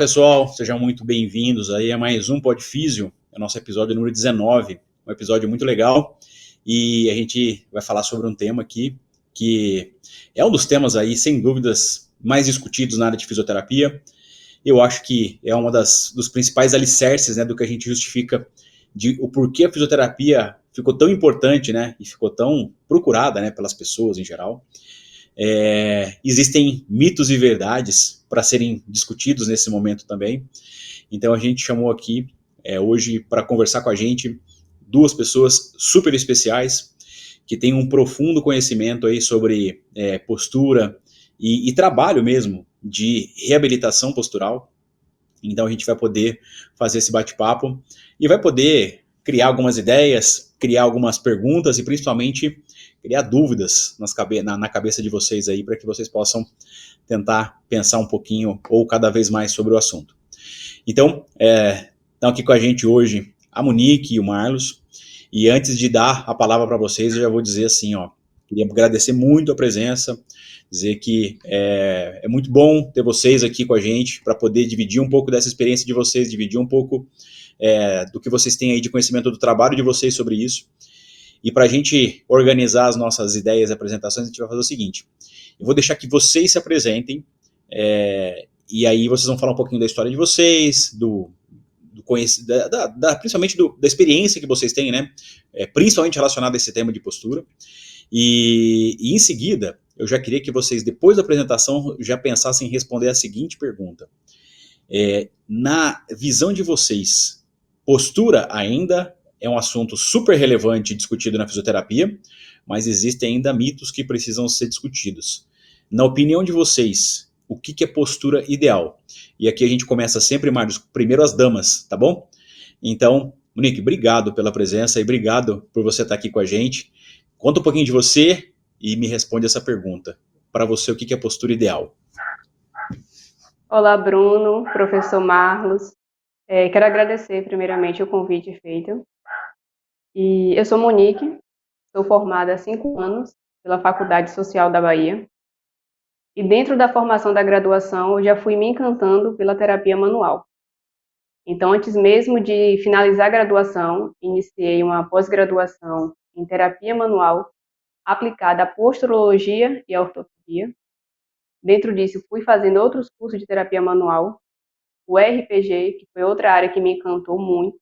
pessoal, sejam muito bem-vindos aí a mais um Podfísio, é o nosso episódio número 19, um episódio muito legal, e a gente vai falar sobre um tema aqui que é um dos temas aí, sem dúvidas, mais discutidos na área de fisioterapia. Eu acho que é uma dos principais alicerces, né, do que a gente justifica de o porquê a fisioterapia ficou tão importante, né, e ficou tão procurada, né, pelas pessoas em geral. Existem mitos e verdades para serem discutidos nesse momento também. Então a gente chamou aqui hoje para conversar com a gente duas pessoas super especiais que têm um profundo conhecimento aí sobre postura e trabalho mesmo de reabilitação postural. Então a gente vai poder fazer esse bate-papo e vai poder criar algumas ideias, criar algumas perguntas e principalmente criar dúvidas na cabeça de vocês aí, para que vocês possam tentar pensar um pouquinho ou cada vez mais sobre o assunto. Então, estão aqui com a gente hoje a Monique e o Marlos, e antes de dar a palavra para vocês, eu já vou dizer assim, queria agradecer muito a presença, dizer que é muito bom ter vocês aqui com a gente para poder dividir um pouco dessa experiência de vocês, dividir um pouco do que vocês têm aí de conhecimento do trabalho de vocês sobre isso. E para a gente organizar as nossas ideias e apresentações, a gente vai fazer o seguinte: eu vou deixar que vocês se apresentem, e aí vocês vão falar um pouquinho da história de vocês, principalmente da experiência que vocês têm, né? Principalmente relacionada a esse tema de postura. E em seguida, eu já queria que vocês, depois da apresentação, já pensassem em responder a seguinte pergunta. Na visão de vocês, postura ainda é um assunto super relevante discutido na fisioterapia, mas existem ainda mitos que precisam ser discutidos. Na opinião de vocês, o que é postura ideal? E aqui a gente começa sempre, Marcos, primeiro as damas, tá bom? Então, Monique, obrigado pela presença e obrigado por você estar aqui com a gente. Conta um pouquinho de você e me responde essa pergunta. Para você, o que é postura ideal? Olá, Bruno, professor Marlos. Quero agradecer primeiramente o convite feito. E eu sou Monique, sou formada há 5 anos pela Faculdade Social da Bahia. E dentro da formação da graduação, eu já fui me encantando pela terapia manual. Então, antes mesmo de finalizar a graduação, iniciei uma pós-graduação em terapia manual aplicada à posturologia e à ortopedia. Dentro disso, fui fazendo outros cursos de terapia manual, o RPG, que foi outra área que me encantou muito,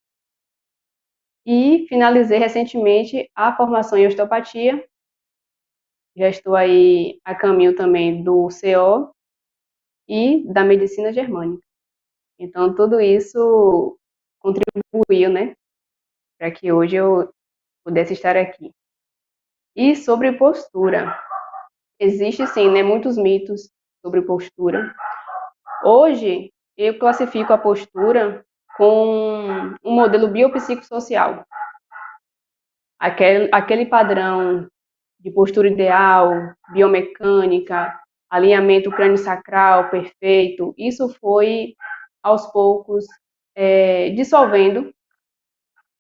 e finalizei recentemente a formação em osteopatia. Já estou aí a caminho também do CO e da medicina germânica. Então, tudo isso contribuiu, né, para que hoje eu pudesse estar aqui. E sobre postura, existe sim, né, muitos mitos sobre postura. Hoje, eu classifico a postura com um modelo biopsicossocial. Aquele padrão de postura ideal, biomecânica, alinhamento crânio-sacral perfeito, isso foi, aos poucos, dissolvendo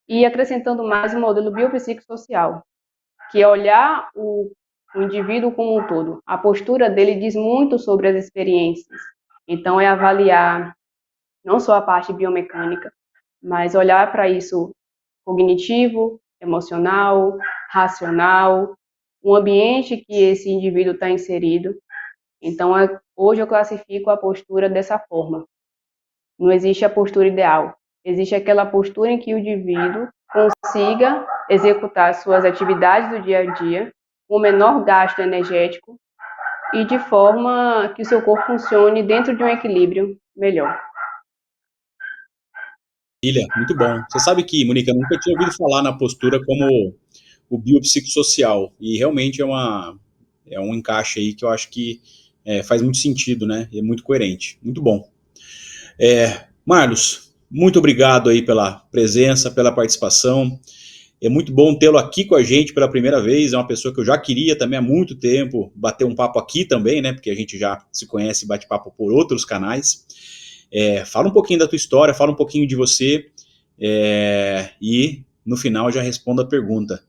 e acrescentando mais um modelo biopsicossocial, que é olhar o indivíduo como um todo. A postura dele diz muito sobre as experiências. Então, é avaliar não só a parte biomecânica, mas olhar para isso cognitivo, emocional, racional, o ambiente que esse indivíduo está inserido. Então, hoje eu classifico a postura dessa forma. Não existe a postura ideal. Existe aquela postura em que o indivíduo consiga executar suas atividades do dia a dia com o menor gasto energético e de forma que o seu corpo funcione dentro de um equilíbrio melhor. Muito bom. Você sabe que, Monique, eu nunca tinha ouvido falar na postura como o biopsicossocial, e realmente é um encaixe aí que eu acho que faz muito sentido, né? E é muito coerente. Muito bom. Marlos, muito obrigado aí pela presença, pela participação. É muito bom tê-lo aqui com a gente pela primeira vez. É uma pessoa que eu já queria também há muito tempo bater um papo aqui também, né? Porque a gente já se conhece e bate papo por outros canais. Fala um pouquinho da tua história, fala um pouquinho de você, e no final eu já respondo a pergunta.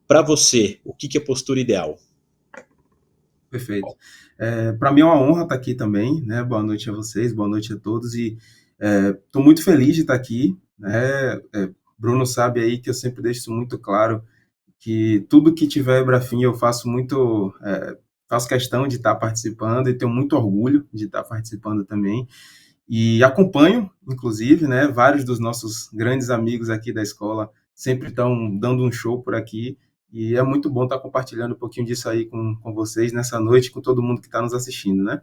Para você, o que é postura ideal? Perfeito. Para mim é uma honra estar aqui também, né? Boa noite a vocês, boa noite a todos, e estou muito feliz de estar aqui, né? Bruno sabe aí que eu sempre deixo isso muito claro, que tudo que tiver Brafim eu faço questão de estar participando e tenho muito orgulho de estar participando também. E acompanho, inclusive, né, vários dos nossos grandes amigos aqui da escola sempre estão dando um show por aqui, e é muito bom estar compartilhando um pouquinho disso aí com vocês nessa noite, com todo mundo que está nos assistindo, né?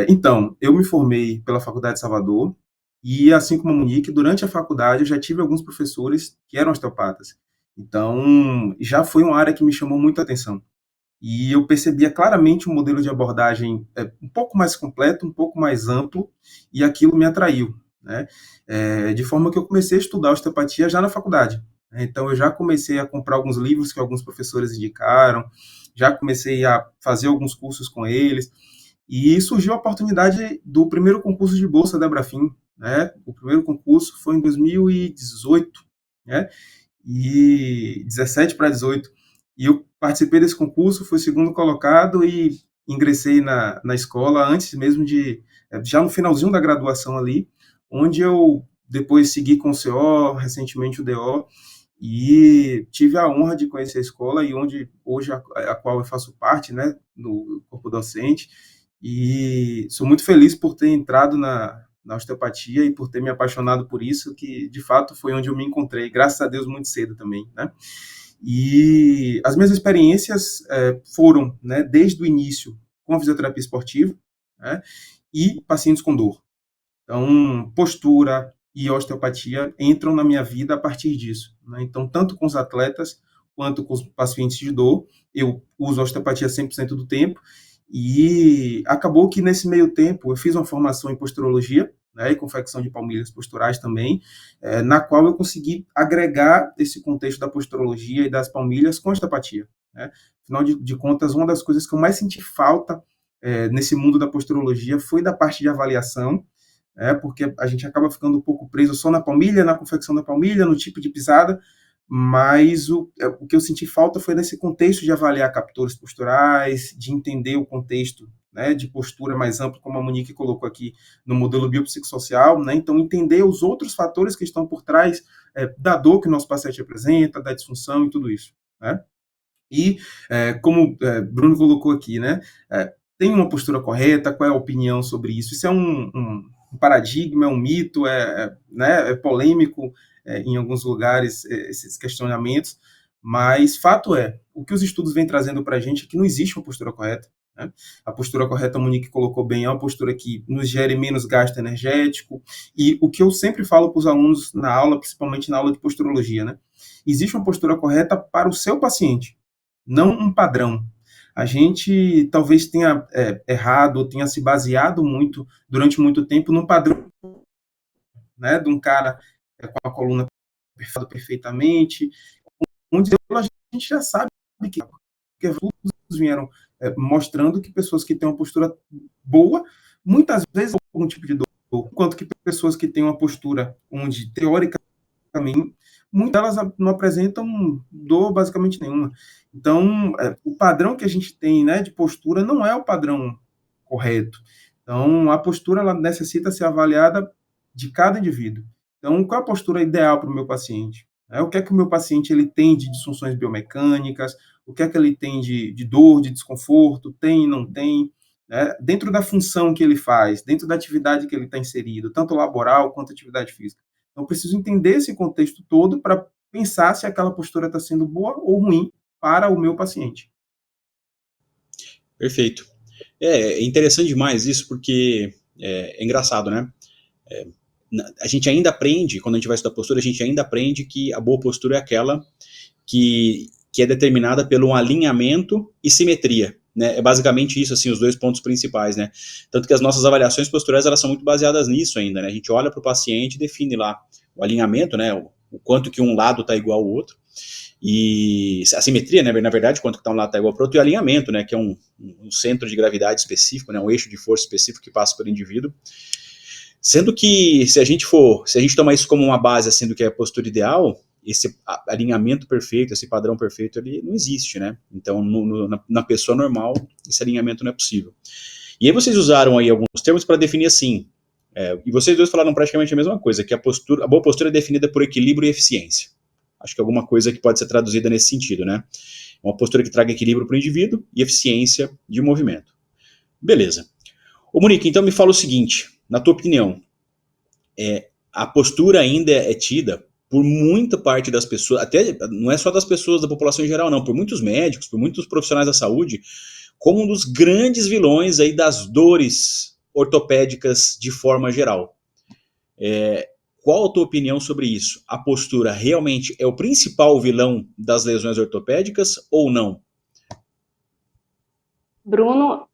Então, eu me formei pela Faculdade de Salvador, e assim como a Monique, durante a faculdade eu já tive alguns professores que eram osteopatas. Então, já foi uma área que me chamou muita atenção. E eu percebia claramente um modelo de abordagem um pouco mais completo, um pouco mais amplo, e aquilo me atraiu, né? De forma que eu comecei a estudar osteopatia já na faculdade. Então, eu já comecei a comprar alguns livros que alguns professores indicaram, já comecei a fazer alguns cursos com eles, e surgiu a oportunidade do primeiro concurso de bolsa da Abrafim, né? O primeiro concurso foi em 2018, né? E 17 para 18. E eu participei desse concurso, fui segundo colocado e ingressei na escola antes mesmo já no finalzinho da graduação ali, onde eu depois segui com o CO, recentemente o DO, e tive a honra de conhecer a escola e onde hoje a qual eu faço parte, né, no corpo docente, e sou muito feliz por ter entrado na osteopatia e por ter me apaixonado por isso, que de fato foi onde eu me encontrei, graças a Deus, muito cedo também, né? E as minhas experiências foram, né, desde o início com a fisioterapia esportiva, né, e pacientes com dor. Então, postura e osteopatia entram na minha vida a partir disso, né? Então, tanto com os atletas quanto com os pacientes de dor, eu uso osteopatia 100% do tempo, e acabou que nesse meio tempo eu fiz uma formação em posturologia, né, e confecção de palmilhas posturais também, na qual eu consegui agregar esse contexto da posturologia e das palmilhas com a osteopatia, né? Afinal de contas, uma das coisas que eu mais senti falta nesse mundo da posturologia foi da parte de avaliação, porque a gente acaba ficando um pouco preso só na palmilha, na confecção da palmilha, no tipo de pisada, mas o que eu senti falta foi nesse contexto de avaliar captores posturais, de entender o contexto, né, de postura mais amplo, como a Monique colocou aqui no modelo biopsicossocial, né, então entender os outros fatores que estão por trás da dor que o nosso paciente apresenta, da disfunção e tudo isso, né? E, como Bruno colocou aqui, né, tem uma postura correta, qual é a opinião sobre isso? Isso é um paradigma, é um mito, né, é polêmico em alguns lugares esses questionamentos, mas fato o que os estudos vêm trazendo para a gente é que não existe uma postura correta, né? A postura correta, a Monique colocou bem, é uma postura que nos gere menos gasto energético, e o que eu sempre falo para os alunos na aula, principalmente na aula de posturologia, né? Existe uma postura correta para o seu paciente, não um padrão. A gente talvez tenha errado ou tenha se baseado muito, durante muito tempo, num padrão, né, de um cara com a coluna perfeitamente, onde a gente já sabe que estudos vieram mostrando que pessoas que têm uma postura boa, muitas vezes algum tipo de dor, enquanto que pessoas que têm uma postura onde, teoricamente, muitas delas não apresentam dor basicamente nenhuma. Então, o padrão que a gente tem, né, de postura não é o padrão correto. Então, a postura ela necessita ser avaliada de cada indivíduo. Então, qual é a postura ideal para o meu paciente? O que é que o meu paciente ele tem de disfunções biomecânicas? O que é que ele tem de dor, de desconforto? Tem, não tem? Né? Dentro da função que ele faz, dentro da atividade que ele está inserido, tanto laboral quanto atividade física. Então, eu preciso entender esse contexto todo para pensar se aquela postura está sendo boa ou ruim para o meu paciente. Perfeito. É interessante demais isso, porque é engraçado, né? A gente ainda aprende, quando a gente vai estudar postura, a gente ainda aprende que a boa postura é aquela que é determinada pelo alinhamento e simetria. Né? É basicamente isso, assim, os dois pontos principais, né? Tanto que as nossas avaliações posturais, elas são muito baseadas nisso ainda, né? A gente olha para o paciente e define lá o alinhamento, né? O quanto que um lado está igual ao outro, e a simetria, né, na verdade, quanto que tá um lado está igual para o outro, e o alinhamento, né, que é um centro de gravidade específico, né, um eixo de força específico que passa pelo indivíduo. Sendo que se a gente tomar isso como uma base assim do que é a postura ideal, esse alinhamento perfeito, esse padrão perfeito, ele não existe, né? Então, na pessoa normal, esse alinhamento não é possível. E aí vocês usaram aí alguns termos para definir assim, e vocês dois falaram praticamente a mesma coisa, que a boa postura é definida por equilíbrio e eficiência. Acho que é alguma coisa que pode ser traduzida nesse sentido, né? Uma postura que traga equilíbrio para o indivíduo e eficiência de movimento. Beleza. Ô Monique, então me fala o seguinte, na tua opinião, a postura ainda é tida por muita parte das pessoas, até não é só das pessoas da população em geral, não, por muitos médicos, por muitos profissionais da saúde, como um dos grandes vilões aí das dores ortopédicas de forma geral. Qual a tua opinião sobre isso? A postura realmente é o principal vilão das lesões ortopédicas ou não? Bruno,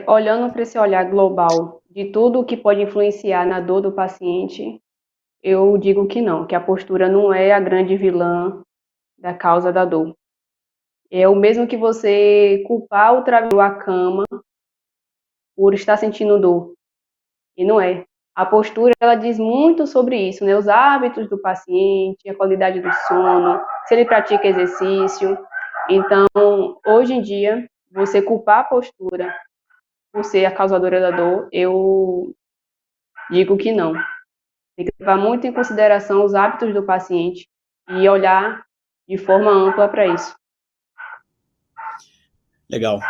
olhando para esse olhar global de tudo o que pode influenciar na dor do paciente, eu digo que não, que a postura não é a grande vilã da causa da dor. É o mesmo que você culpar o travesseiro, a cama, por estar sentindo dor. E não é. A postura, ela diz muito sobre isso, né? Os hábitos do paciente, a qualidade do sono, se ele pratica exercício. Então, hoje em dia, você culpar a postura por ser a causadora da dor, eu digo que não. Tem que levar muito em consideração os hábitos do paciente e olhar de forma ampla para isso. Legal.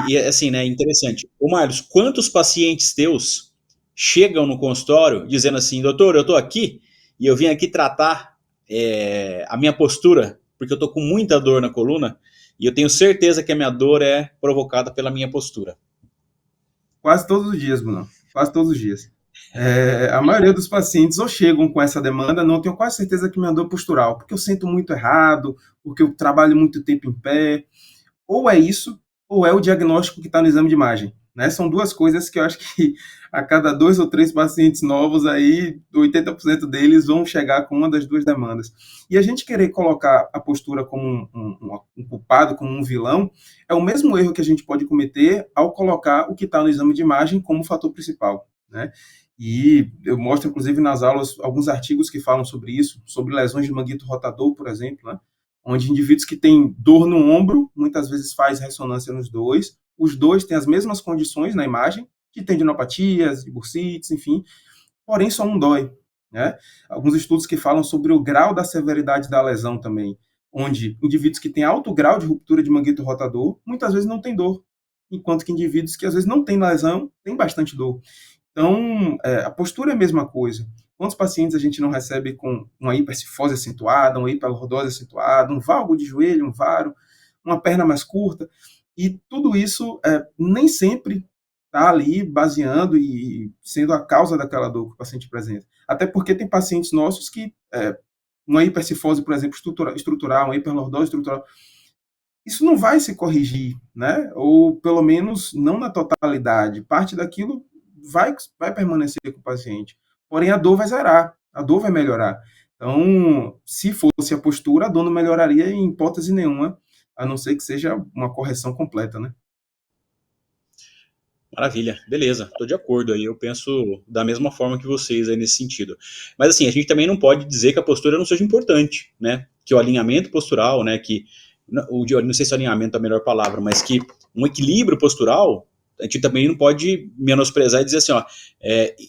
E assim, né, interessante. Ô Marlos, quantos pacientes teus chegam no consultório dizendo assim, doutor, eu estou aqui e eu vim aqui tratar a minha postura, porque eu estou com muita dor na coluna e eu tenho certeza que a minha dor é provocada pela minha postura. Quase todos os dias, Bruno. Quase todos os dias. A maioria dos pacientes ou chegam com essa demanda, não, tenho quase certeza que minha dor é postural, porque eu sinto muito errado, porque eu trabalho muito tempo em pé, ou é isso, ou é o diagnóstico que está no exame de imagem. Né? São duas coisas que eu acho que a cada 2 ou 3 pacientes novos, aí 80% deles vão chegar com uma das duas demandas. E a gente querer colocar a postura como um culpado, como um vilão, é o mesmo erro que a gente pode cometer ao colocar o que está no exame de imagem como fator principal. Né? E eu mostro, inclusive, nas aulas, alguns artigos que falam sobre isso, sobre lesões de manguito rotador, por exemplo, né? Onde indivíduos que têm dor no ombro, muitas vezes faz ressonância nos dois, os dois têm as mesmas condições na imagem, de tendinopatias, de bursites, enfim, porém só um dói. Né? Alguns estudos que falam sobre o grau da severidade da lesão também, onde indivíduos que têm alto grau de ruptura de manguito rotador, muitas vezes não têm dor, enquanto que indivíduos que às vezes não têm lesão, têm bastante dor. Então, a postura é a mesma coisa. Quantos pacientes a gente não recebe com uma hipercifose acentuada, uma hiperlordose acentuada, um valgo de joelho, um varo, uma perna mais curta, e tudo isso nem sempre está ali baseando e sendo a causa daquela dor que o paciente apresenta. Até porque tem pacientes nossos que, uma hipercifose, por exemplo, estrutural, uma hiperlordose estrutural, isso não vai se corrigir, né? Ou pelo menos não na totalidade. Parte daquilo vai permanecer com o paciente. Porém, a dor vai zerar, a dor vai melhorar. Então, se fosse a postura, a dor não melhoraria em hipótese nenhuma, a não ser que seja uma correção completa, né? Maravilha, beleza, estou de acordo aí, eu penso da mesma forma que vocês aí nesse sentido. Mas assim, a gente também não pode dizer que a postura não seja importante, né? Que o alinhamento postural, né, não sei se alinhamento é a melhor palavra, mas que um equilíbrio postural, a gente também não pode menosprezar e dizer assim, ó,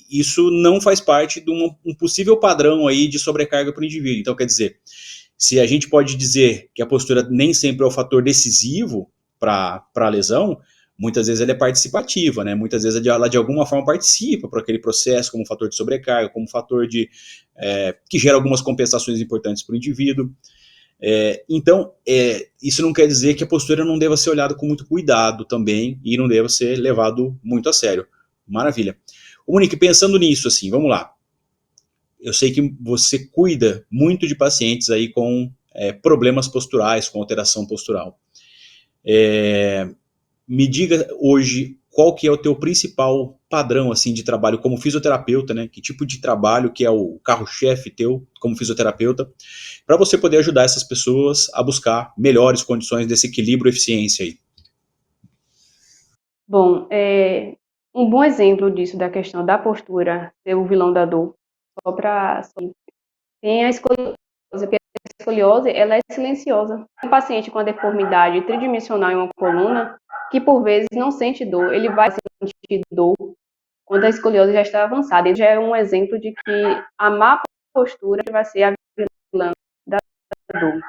isso não faz parte de um possível padrão aí de sobrecarga para o indivíduo. Então, quer dizer, se a gente pode dizer que a postura nem sempre é o fator decisivo para a lesão, muitas vezes ela é participativa, né? Muitas vezes ela de alguma forma participa para aquele processo como fator de sobrecarga, como fator que gera algumas compensações importantes para o indivíduo. Então, isso não quer dizer que a postura não deva ser olhada com muito cuidado também e não deva ser levado muito a sério. Maravilha. Ô, Monique, pensando nisso, assim, vamos lá. Eu sei que você cuida muito de pacientes aí com problemas posturais, com alteração postural. Me diga hoje qual que é o teu principal padrão assim de trabalho como fisioterapeuta, né? Que tipo de trabalho que é o carro-chefe teu como fisioterapeuta, para você poder ajudar essas pessoas a buscar melhores condições desse equilíbrio e eficiência aí. Bom, um bom exemplo disso, da questão da postura ser o vilão da dor, só para... Tem a escoliose escoliose, ela é silenciosa. Um paciente com a deformidade tridimensional em uma coluna, que por vezes não sente dor, ele vai sentir dor quando a escoliose já está avançada. Ele já é um exemplo de que a má postura vai ser a vilã da dor.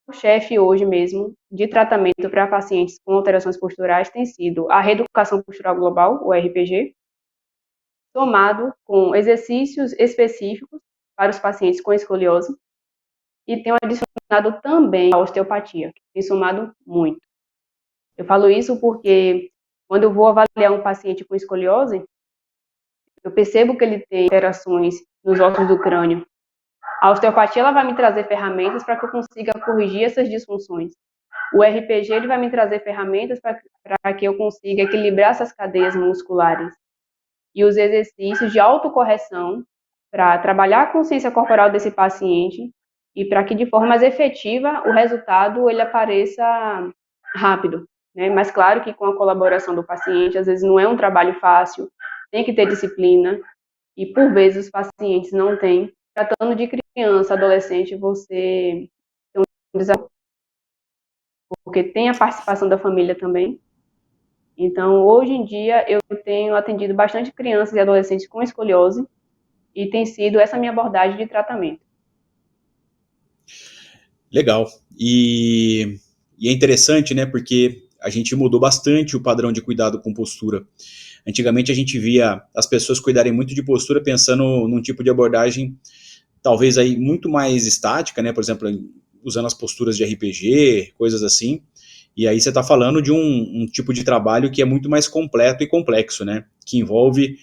O chefe hoje mesmo de tratamento para pacientes com alterações posturais tem sido a reeducação postural global, o RPG, somado com exercícios específicos para os pacientes com escoliose, e tem adicionado também a osteopatia, que tem somado muito. Eu falo isso porque quando eu vou avaliar um paciente com escoliose, eu percebo que ele tem alterações nos ossos do crânio. A osteopatia ela vai me trazer ferramentas para que eu consiga corrigir essas disfunções. O RPG ele vai me trazer ferramentas para que eu consiga equilibrar essas cadeias musculares. E os exercícios de autocorreção para trabalhar a consciência corporal desse paciente e para que de forma mais efetiva o resultado ele apareça rápido, né? Mas claro que com a colaboração do paciente, às vezes não é um trabalho fácil, tem que ter disciplina e por vezes os pacientes não têm. Tratando de criança, adolescente, você tem um desafio, porque tem a participação da família também. Então, hoje em dia, eu tenho atendido bastante crianças e adolescentes com escoliose e tem sido essa minha abordagem de tratamento. Legal. E é interessante, né, porque a gente mudou bastante o padrão de cuidado com postura. Antigamente a gente via as pessoas cuidarem muito de postura pensando num tipo de abordagem talvez aí muito mais estática, né, por exemplo, usando as posturas de RPG, coisas assim. E aí você está falando de um tipo de trabalho que é muito mais completo e complexo, né, que envolve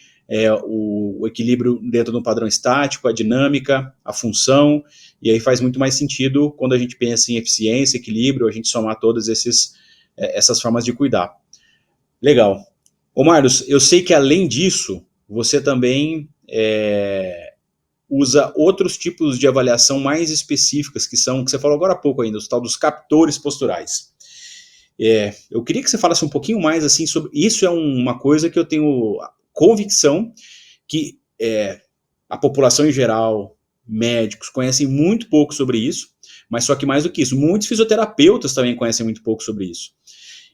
o equilíbrio dentro de um padrão estático, a dinâmica, a função, e aí faz muito mais sentido quando a gente pensa em eficiência, equilíbrio, a gente somar todas essas formas de cuidar. Legal. Ô Marlos, eu sei que além disso, você também usa outros tipos de avaliação mais específicas, que você falou agora há pouco ainda, os tal dos captores posturais. Eu queria que você falasse um pouquinho mais assim sobre isso. É uma coisa que eu tenho convicção que a população em geral, médicos, conhecem muito pouco sobre isso, mas só que mais do que isso, muitos fisioterapeutas também conhecem muito pouco sobre isso.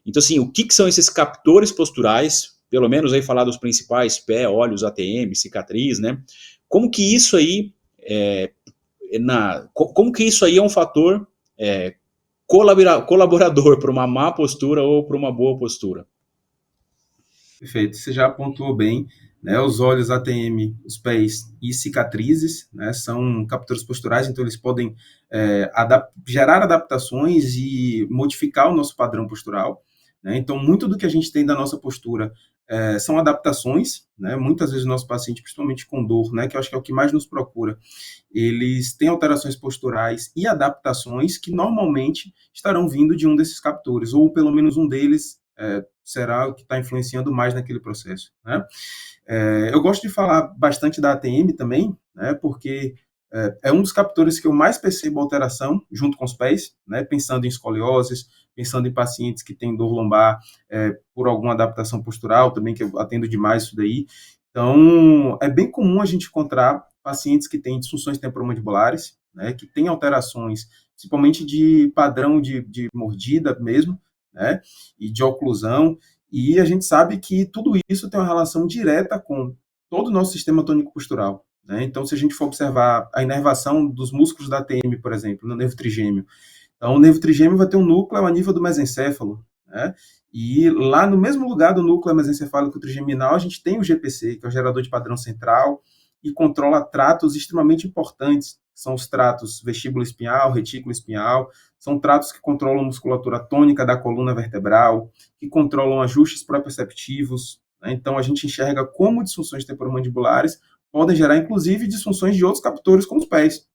Então, assim, o que são esses captores posturais? Pelo menos aí falar dos principais, pé, olhos, ATM, cicatriz, né? Como que isso aí como que isso aí é um fator colaborador para uma má postura ou para uma boa postura? Perfeito, você já pontuou bem, né? Os olhos, ATM, os pés e cicatrizes, né? São capturas posturais, então eles podem gerar adaptações e modificar o nosso padrão postural, né? Então, muito do que a gente tem da nossa postura são adaptações, né? Muitas vezes o nosso paciente, principalmente com dor, né? Que eu acho que é o que mais nos procura, eles têm alterações posturais e adaptações que normalmente estarão vindo de um desses captores, ou pelo menos um deles será o que está influenciando mais naquele processo, né? Eu gosto de falar bastante da ATM também, né? Porque é um dos captores que eu mais percebo alteração junto com os pés, né? Pensando em escolioses, pensando em pacientes que têm dor lombar por alguma adaptação postural também, que eu atendo demais isso daí. Então, é bem comum a gente encontrar pacientes que têm disfunções temporomandibulares, né? Que têm alterações, principalmente de padrão de mordida mesmo, né? E de oclusão, e a gente sabe que tudo isso tem uma relação direta com todo o nosso sistema tônico-postural, né? Então, se a gente for observar a inervação dos músculos da ATM, por exemplo, no nervo trigêmeo, então o nervo trigêmeo vai ter um núcleo a nível do mesencéfalo, né? E lá no mesmo lugar do núcleo mesencefálico trigeminal, a gente tem o GPC, que é o gerador de padrão central, e controla tratos extremamente importantes, são os tratos vestíbulo espinhal, retículo espinhal, são tratos que controlam a musculatura tônica da coluna vertebral, que controlam ajustes proprioceptivos, né? Então, a gente enxerga como disfunções temporomandibulares podem gerar, inclusive, disfunções de outros captores, como os pés.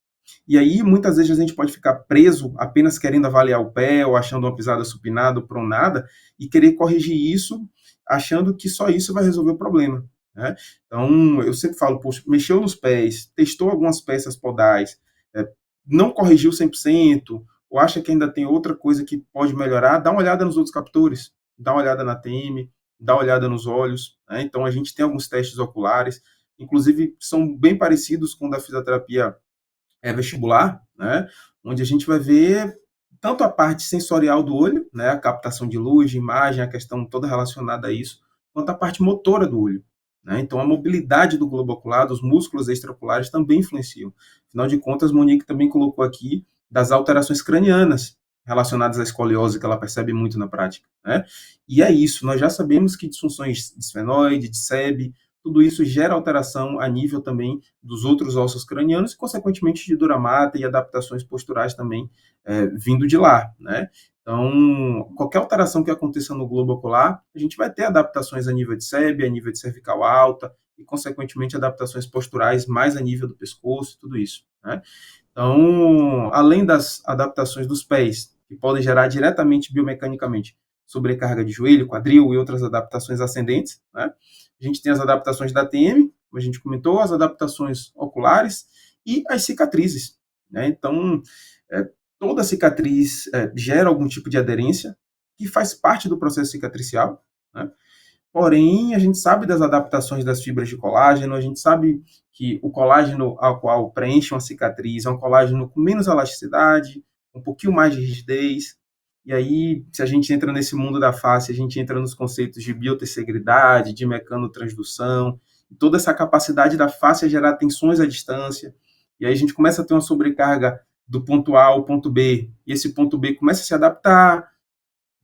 E aí, muitas vezes, a gente pode ficar preso apenas querendo avaliar o pé, ou achando uma pisada supinada ou pronada, e querer corrigir isso, achando que só isso vai resolver o problema, né? Então, eu sempre falo, poxa, mexeu nos pés, testou algumas peças podais, não corrigiu 100%, ou acha que ainda tem outra coisa que pode melhorar, dá uma olhada nos outros captores, dá uma olhada na TM, dá uma olhada nos olhos, né? Então, a gente tem alguns testes oculares, inclusive são bem parecidos com o da fisioterapia vestibular, né, onde a gente vai ver tanto a parte sensorial do olho, né, a captação de luz, de imagem, a questão toda relacionada a isso, quanto a parte motora do olho. Né? Então, a mobilidade do globo ocular, dos músculos extraoculares também influenciam. Afinal de contas, Monique também colocou aqui das alterações cranianas relacionadas à escoliose, que ela percebe muito na prática. Né? E é isso, nós já sabemos que disfunções de esfenoide, de SEB, tudo isso gera alteração a nível também dos outros ossos cranianos e, consequentemente, de dura mata e adaptações posturais também vindo de lá, né? Então, qualquer alteração que aconteça no globo ocular, a gente vai ter adaptações a nível de SEB, a nível de cervical alta e, consequentemente, adaptações posturais mais a nível do pescoço, tudo isso, né? Então, além das adaptações dos pés, que podem gerar diretamente biomecanicamente sobrecarga de joelho, quadril e outras adaptações ascendentes, né? A gente tem as adaptações da TM, como a gente comentou, as adaptações oculares e as cicatrizes, né? Então, é, toda cicatriz gera algum tipo de aderência, que faz parte do processo cicatricial, né? Porém, a gente sabe das adaptações das fibras de colágeno, a gente sabe que o colágeno ao qual preenche uma cicatriz é um colágeno com menos elasticidade, um pouquinho mais de rigidez. E aí, se a gente entra nesse mundo da face, a gente entra nos conceitos de biotessegridade, de mecanotransdução, toda essa capacidade da face a gerar tensões à distância. E aí a gente começa a ter uma sobrecarga do ponto A ao ponto B, e esse ponto B começa a se adaptar,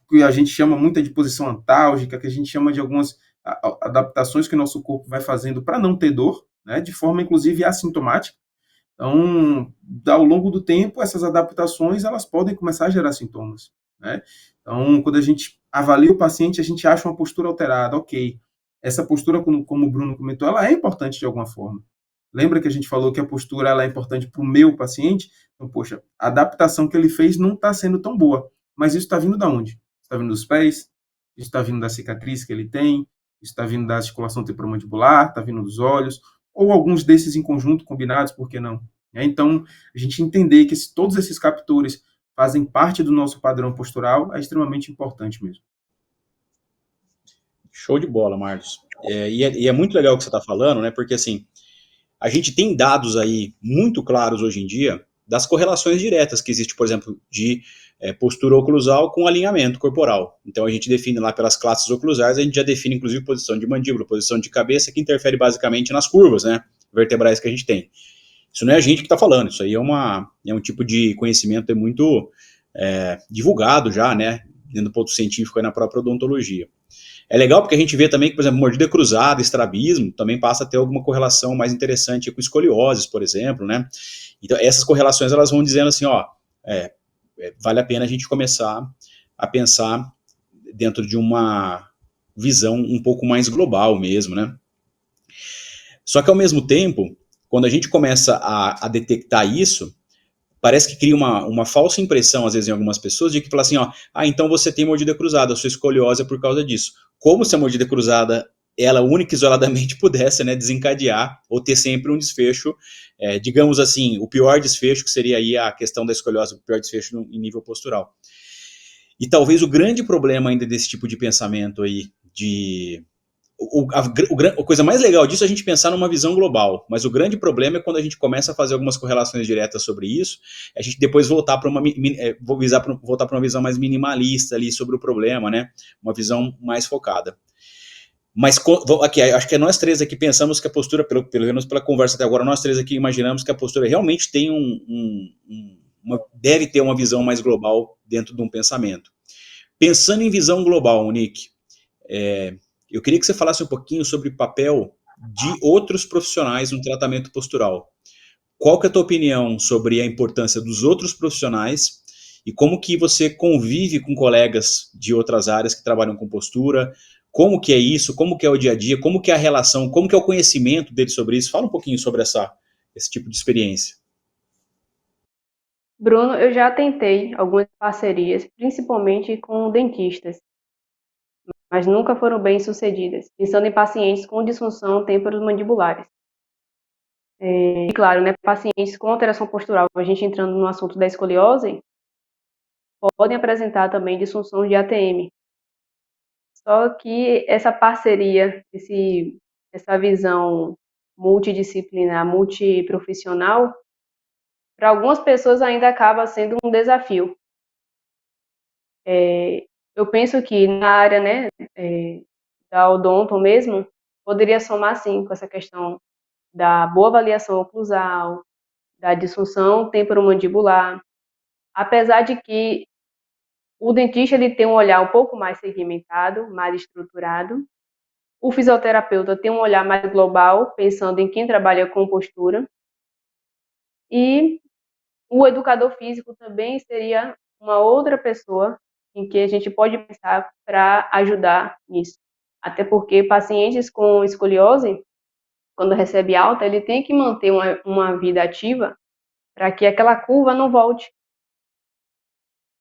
que a gente chama muito de posição antálgica, que a gente chama de algumas adaptações que o nosso corpo vai fazendo para não ter dor, né, de forma inclusive assintomática. Então, ao longo do tempo, essas adaptações elas podem começar a gerar sintomas, né? Então, quando a gente avalia o paciente, a gente acha uma postura alterada, ok. Essa postura, como o Bruno comentou, ela é importante de alguma forma. Lembra que a gente falou que a postura ela é importante para o meu paciente? Então, poxa, a adaptação que ele fez não está sendo tão boa. Mas isso está vindo da onde? Está vindo dos pés, isso está vindo da cicatriz que ele tem, isso está vindo da articulação temporomandibular, está vindo dos olhos, ou alguns desses em conjunto, combinados, por que não? Então, a gente entender que todos esses captores fazem parte do nosso padrão postural é extremamente importante mesmo. Show de bola, Marcos. E é muito legal o que você está falando, né? Porque assim, a gente tem dados aí muito claros hoje em dia das correlações diretas que existe, por exemplo, de postura oclusal com alinhamento corporal. Então a gente define lá pelas classes oclusais, a gente já define inclusive posição de mandíbula, posição de cabeça, que interfere basicamente nas curvas, né, vertebrais que a gente tem. Isso não é a gente que está falando, isso aí é um tipo de conhecimento muito divulgado já, né, dentro do ponto científico e na própria odontologia. É legal porque a gente vê também que, por exemplo, mordida cruzada, estrabismo, também passa a ter alguma correlação mais interessante com escolioses, por exemplo, né? Então, essas correlações, elas vão dizendo assim, ó, vale a pena a gente começar a pensar dentro de uma visão um pouco mais global mesmo, né? Só que, ao mesmo tempo, quando a gente começa a detectar isso, parece que cria uma falsa impressão, às vezes, em algumas pessoas, de que fala assim, ó, então você tem mordida cruzada, a sua escoliose é por causa disso. Como se a mordida cruzada, ela única e isoladamente pudesse, né, desencadear ou ter sempre um desfecho, digamos assim, o pior desfecho, que seria aí a questão da escoliose, o pior desfecho em nível postural. E talvez o grande problema ainda desse tipo de pensamento aí, a coisa mais legal disso é a gente pensar numa visão global, mas o grande problema é quando a gente começa a fazer algumas correlações diretas sobre isso, a gente depois voltar para uma visão mais minimalista ali sobre o problema, né? Uma visão mais focada. Mas aqui, acho que nós três aqui pensamos que a postura, pelo menos pela conversa até agora, nós três aqui imaginamos que a postura realmente tem deve ter uma visão mais global dentro de um pensamento. Pensando em visão global, Nick, eu queria que você falasse um pouquinho sobre o papel de outros profissionais no tratamento postural. Qual que é a tua opinião sobre a importância dos outros profissionais e como que você convive com colegas de outras áreas que trabalham com postura? Como que é isso? Como que é o dia a dia? Como que é a relação? Como que é o conhecimento deles sobre isso? Fala um pouquinho sobre esse tipo de experiência. Bruno, eu já tentei algumas parcerias, principalmente com dentistas, mas nunca foram bem sucedidas, pensando em pacientes com disfunção temporomandibulares. E claro, né, pacientes com alteração postural, a gente entrando no assunto da escoliose, podem apresentar também disfunção de ATM. Só que essa parceria, essa visão multidisciplinar, multiprofissional, para algumas pessoas ainda acaba sendo um desafio. Eu penso que na área, né, da odonto mesmo, poderia somar sim com essa questão da boa avaliação oclusal, da disfunção temporomandibular, apesar de que o dentista ele tem um olhar um pouco mais segmentado, mais estruturado. O fisioterapeuta tem um olhar mais global, pensando em quem trabalha com postura. E o educador físico também seria uma outra pessoa em que a gente pode pensar para ajudar nisso. Até porque pacientes com escoliose, quando recebe alta, ele tem que manter uma vida ativa para que aquela curva não volte.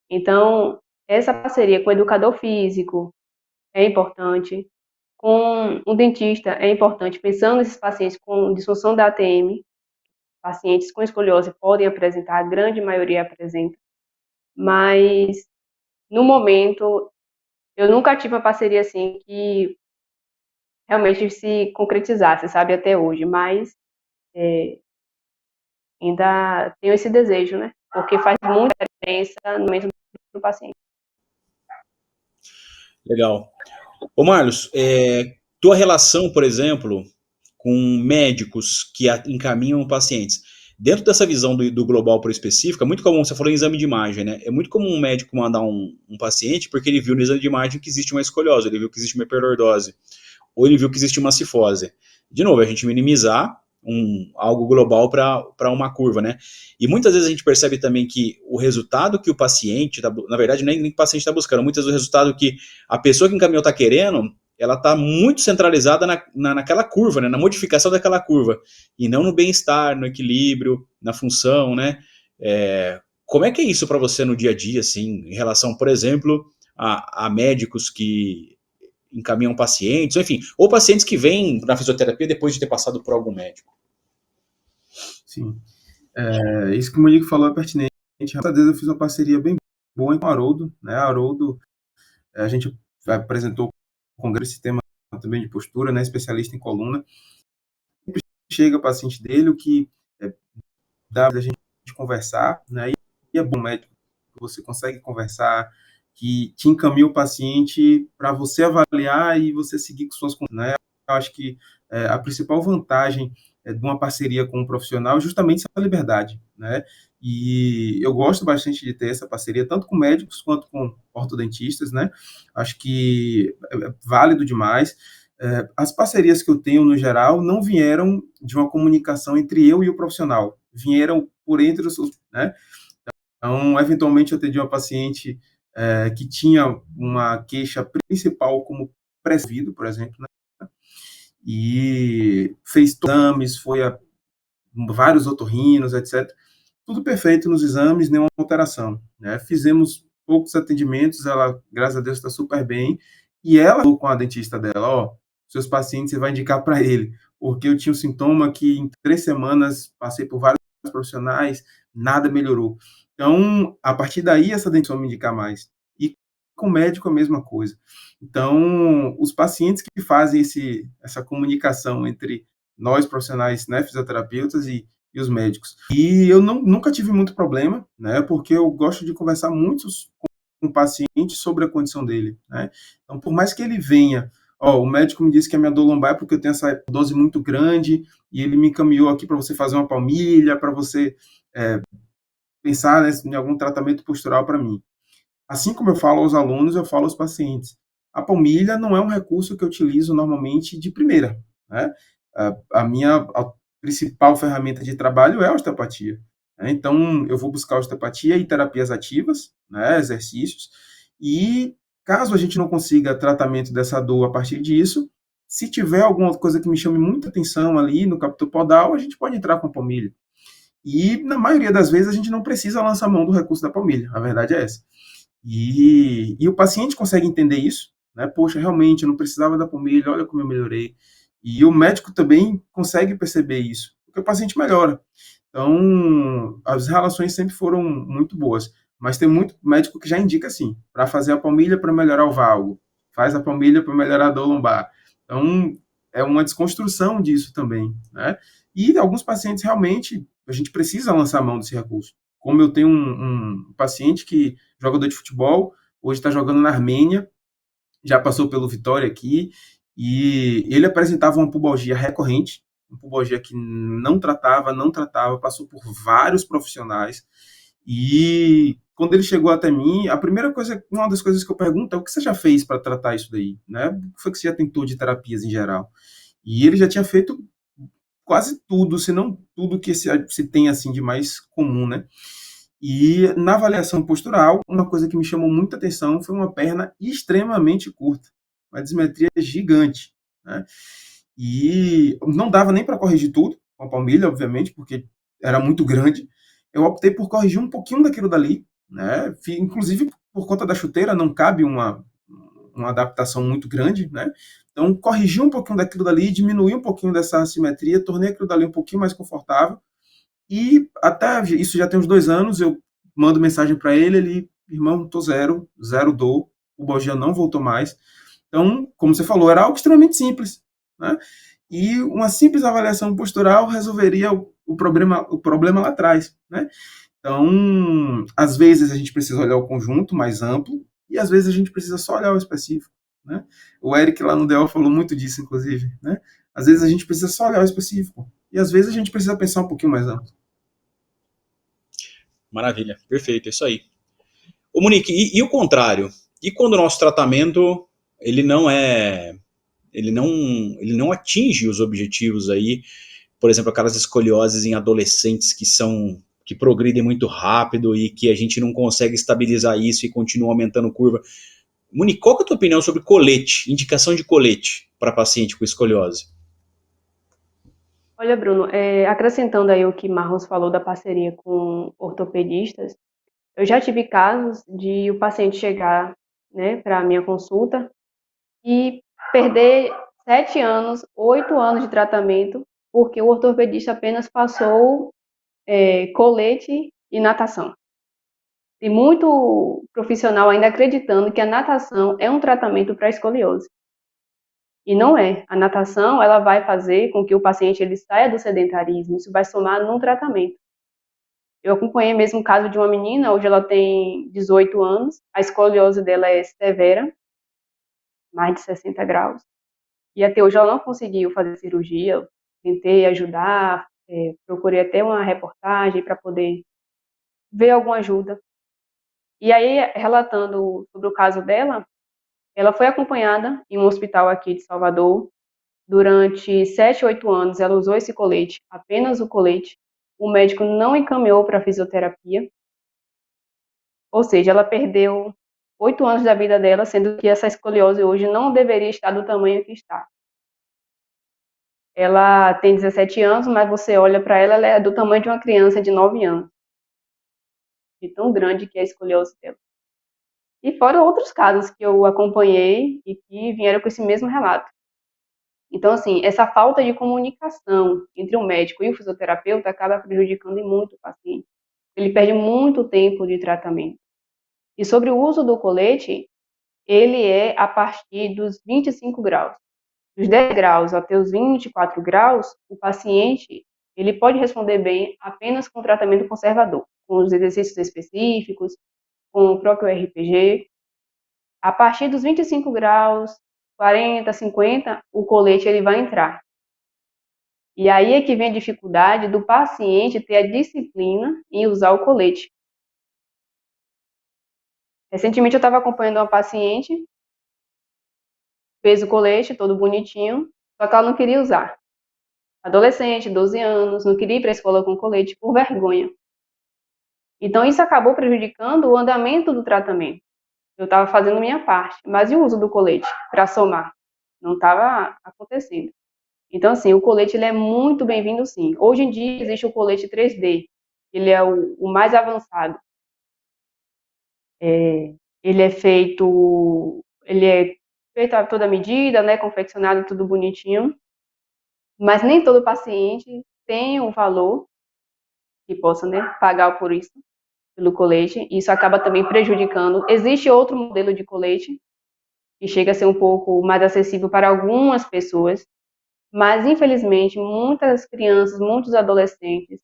Então, essa parceria com o educador físico é importante, com o dentista é importante, pensando nesses pacientes com disfunção da ATM, pacientes com escoliose podem apresentar, a grande maioria apresenta, mas no momento eu nunca tive uma parceria assim que realmente se concretizasse, sabe, até hoje, mas ainda tenho esse desejo, né? Porque faz muita diferença no momento do paciente. Legal. Ô Marlos, tua relação, por exemplo, com médicos que encaminham pacientes, dentro dessa visão do global para o específico, é muito comum, você falou em exame de imagem, né? É muito comum um médico mandar um paciente porque ele viu no exame de imagem que existe uma escoliose, ele viu que existe uma hiperlordose, ou ele viu que existe uma cifose. De novo, a gente minimizar algo global para uma curva, né? E muitas vezes a gente percebe também que o resultado que o paciente, na verdade, nem o paciente está buscando, muitas vezes o resultado que a pessoa que encaminhou está querendo, ela está muito centralizada naquela curva, né? Na modificação daquela curva, e não no bem-estar, no equilíbrio, na função, né? Como é que é isso para você no dia a dia, assim, em relação, por exemplo, a médicos que encaminham pacientes, enfim, ou pacientes que vêm na fisioterapia depois de ter passado por algum médico? Sim. Isso que o Monique falou é pertinente. Muitas vezes eu fiz uma parceria bem boa com o Haroldo, né? A Haroldo, a gente apresentou o congresso esse tema também de postura, né? Especialista em coluna. Sempre chega o paciente dele, o que dá a gente conversar, né? E é bom médico que você consegue conversar, que te encaminha o paciente para você avaliar e você seguir com suas condutas, né? Eu acho que a principal vantagem de uma parceria com um profissional é justamente essa liberdade, né? E eu gosto bastante de ter essa parceria, tanto com médicos quanto com ortodontistas, né? Acho que é válido demais. As parcerias que eu tenho, no geral, não vieram de uma comunicação entre eu e o profissional, vieram por entre os, né? Então, eventualmente, eu atendi uma paciente que tinha uma queixa principal como pré-vido, por exemplo, né? E fez exames, foi a vários otorrinos, etc. Tudo perfeito nos exames, nenhuma alteração, né? Fizemos poucos atendimentos, ela, graças a Deus, está super bem, e ela falou com a dentista dela, ó, seus pacientes você vai indicar para ele, porque eu tinha um sintoma que em 3 semanas passei por vários profissionais, nada melhorou. Então, a partir daí, essa dentista vai me indicar mais. E com o médico a mesma coisa. Então, os pacientes que fazem essa comunicação entre nós profissionais, né, fisioterapeutas e os médicos. E eu nunca tive muito problema, né, porque eu gosto de conversar muito com o paciente sobre a condição dele, né. Então, por mais que ele venha, o médico me disse que a minha dor lombar é porque eu tenho essa dose muito grande e ele me encaminhou aqui para você fazer uma palmilha, para você pensar, né, em algum tratamento postural para mim. Assim como eu falo aos alunos, eu falo aos pacientes. A palmilha não é um recurso que eu utilizo normalmente de primeira, né? A minha principal ferramenta de trabalho é a osteopatia, né? Então, eu vou buscar osteopatia e terapias ativas, né, exercícios, e caso a gente não consiga tratamento dessa dor a partir disso, se tiver alguma coisa que me chame muita atenção ali no captor podal, a gente pode entrar com a palmilha. E, na maioria das vezes, a gente não precisa lançar mão do recurso da palmilha, a verdade é essa. E o paciente consegue entender isso, né? Poxa, realmente, eu não precisava da palmilha, olha como eu melhorei. E o médico também consegue perceber isso, porque o paciente melhora. Então, as relações sempre foram muito boas. Mas tem muito médico que já indica assim, para fazer a palmilha para melhorar o valgo, faz a palmilha para melhorar a dor lombar. Então, é uma desconstrução disso também, né? E alguns pacientes realmente a gente precisa lançar a mão desse recurso. Como eu tenho um paciente que jogador de futebol, hoje está jogando na Armênia, já passou pelo Vitória aqui, e ele apresentava uma pubalgia recorrente, uma pubalgia que não tratava, passou por vários profissionais, e quando ele chegou até mim, a primeira coisa, uma das coisas que eu pergunto é o que você já fez para tratar isso daí, né? O que foi que você já tentou de terapias em geral? E ele já tinha feito quase tudo, se não tudo que se tem assim de mais comum, né? E na avaliação postural, uma coisa que me chamou muita atenção foi uma perna extremamente curta, uma dismetria gigante, né? E não dava nem para corrigir tudo, com a palmilha, obviamente, porque era muito grande. Eu optei por corrigir um pouquinho daquilo dali, né? Inclusive, por conta da chuteira, não cabe uma adaptação muito grande, né? Então, corrigi um pouquinho daquilo dali, diminuí um pouquinho dessa assimetria, tornei aquilo dali um pouquinho mais confortável. E até isso já tem uns 2 anos, eu mando mensagem para ele, irmão, tô zero dor, o Borgia não voltou mais. Então, como você falou, era algo extremamente simples, né? E uma simples avaliação postural resolveria o problema lá atrás, né? Então, às vezes a gente precisa olhar o conjunto mais amplo e às vezes a gente precisa só olhar o específico, né? O Eric lá no DO falou muito disso, inclusive, né? Às vezes a gente precisa só olhar o específico e às vezes a gente precisa pensar um pouquinho mais amplo. Maravilha, perfeito, é isso aí. Ô Monique, e o contrário? E quando o nosso tratamento ele não é, ele não atinge os objetivos aí, por exemplo, aquelas escolioses em adolescentes que progridem muito rápido e que a gente não consegue estabilizar isso e continua aumentando curva. Monique, qual que é a tua opinião sobre colete, indicação de colete para paciente com escoliose? Olha, Bruno, acrescentando aí o que Marlos falou da parceria com ortopedistas, eu já tive casos de o paciente chegar, né, para a minha consulta e perder 7 anos, 8 anos de tratamento, porque o ortopedista apenas passou colete e natação. Tem muito profissional ainda acreditando que a natação é um tratamento para escoliose. E não é. A natação, ela vai fazer com que o paciente ele saia do sedentarismo, isso vai somar num tratamento. Eu acompanhei mesmo o caso de uma menina, hoje ela tem 18 anos, a escoliose dela é severa, mais de 60 graus, e até hoje ela não conseguiu fazer cirurgia. Eu tentei ajudar, procurei até uma reportagem para poder ver alguma ajuda. E aí, relatando sobre o caso dela, ela foi acompanhada em um hospital aqui de Salvador. Durante 7, 8 anos, ela usou esse colete, apenas o colete. O médico não encaminhou para fisioterapia. Ou seja, ela perdeu 8 anos da vida dela, sendo que essa escoliose hoje não deveria estar do tamanho que está. Ela tem 17 anos, mas você olha para ela, ela é do tamanho de uma criança de 9 anos. De tão grande que é a escoliose dela. E fora outros casos que eu acompanhei e que vieram com esse mesmo relato. Então, assim, essa falta de comunicação entre o médico e o fisioterapeuta acaba prejudicando muito o paciente. Ele perde muito tempo de tratamento. E sobre o uso do colete, ele é a partir dos 25 graus. Dos 10 graus até os 24 graus, o paciente ele pode responder bem apenas com tratamento conservador, com os exercícios específicos, com o próprio RPG. A partir dos 25 graus, 40, 50, o colete ele vai entrar. E aí é que vem a dificuldade do paciente ter a disciplina em usar o colete. Recentemente eu estava acompanhando uma paciente, fez o colete todo bonitinho, só que ela não queria usar. Adolescente, 12 anos, não queria ir para a escola com colete por vergonha. Então isso acabou prejudicando o andamento do tratamento. Eu estava fazendo minha parte, mas e o uso do colete para somar? Não estava acontecendo. Então, assim, o colete ele é muito bem-vindo, sim. Hoje em dia existe o colete 3D, ele é o mais avançado. Ele é feito a toda medida, né, confeccionado tudo bonitinho, mas nem todo paciente tem o valor que possa, né, pagar por isso, pelo colete. Isso acaba também prejudicando. Existe outro modelo de colete que chega a ser um pouco mais acessível para algumas pessoas, Mas, infelizmente, muitas crianças, muitos adolescentes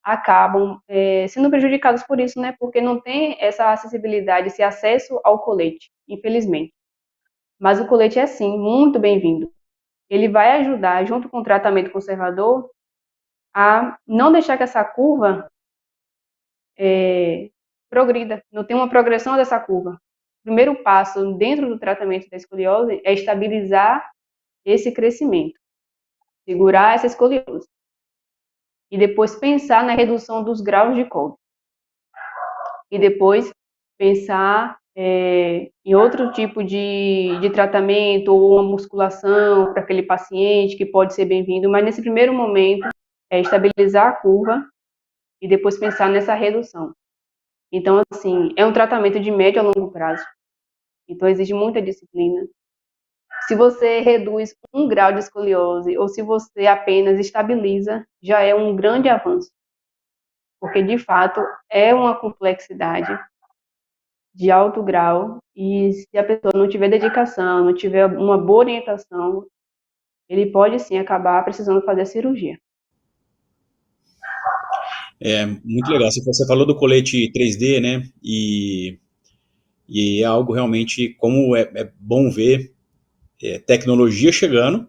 acabam sendo prejudicados por isso, né? Porque não tem essa acessibilidade, esse acesso ao colete, infelizmente. Mas o colete é, sim, muito bem-vindo. Ele vai ajudar, junto com o tratamento conservador, a não deixar que essa curva progrida, não tem uma progressão dessa curva. O primeiro passo dentro do tratamento da escoliose é estabilizar esse crescimento, segurar essa escoliose e depois pensar na redução dos graus de cobre. E depois pensar em outro tipo de tratamento ou uma musculação para aquele paciente que pode ser bem-vindo, mas nesse primeiro momento é estabilizar a curva e depois pensar nessa redução. Então, assim, é um tratamento de médio a longo prazo. Então, exige muita disciplina. Se você reduz 1 grau de escoliose ou se você apenas estabiliza, já é um grande avanço. Porque, de fato, é uma complexidade de alto grau e se a pessoa não tiver dedicação, não tiver uma boa orientação, ele pode, sim, acabar precisando fazer a cirurgia. Muito legal. Você falou do colete 3D, né? E é algo realmente, como é bom ver tecnologia chegando,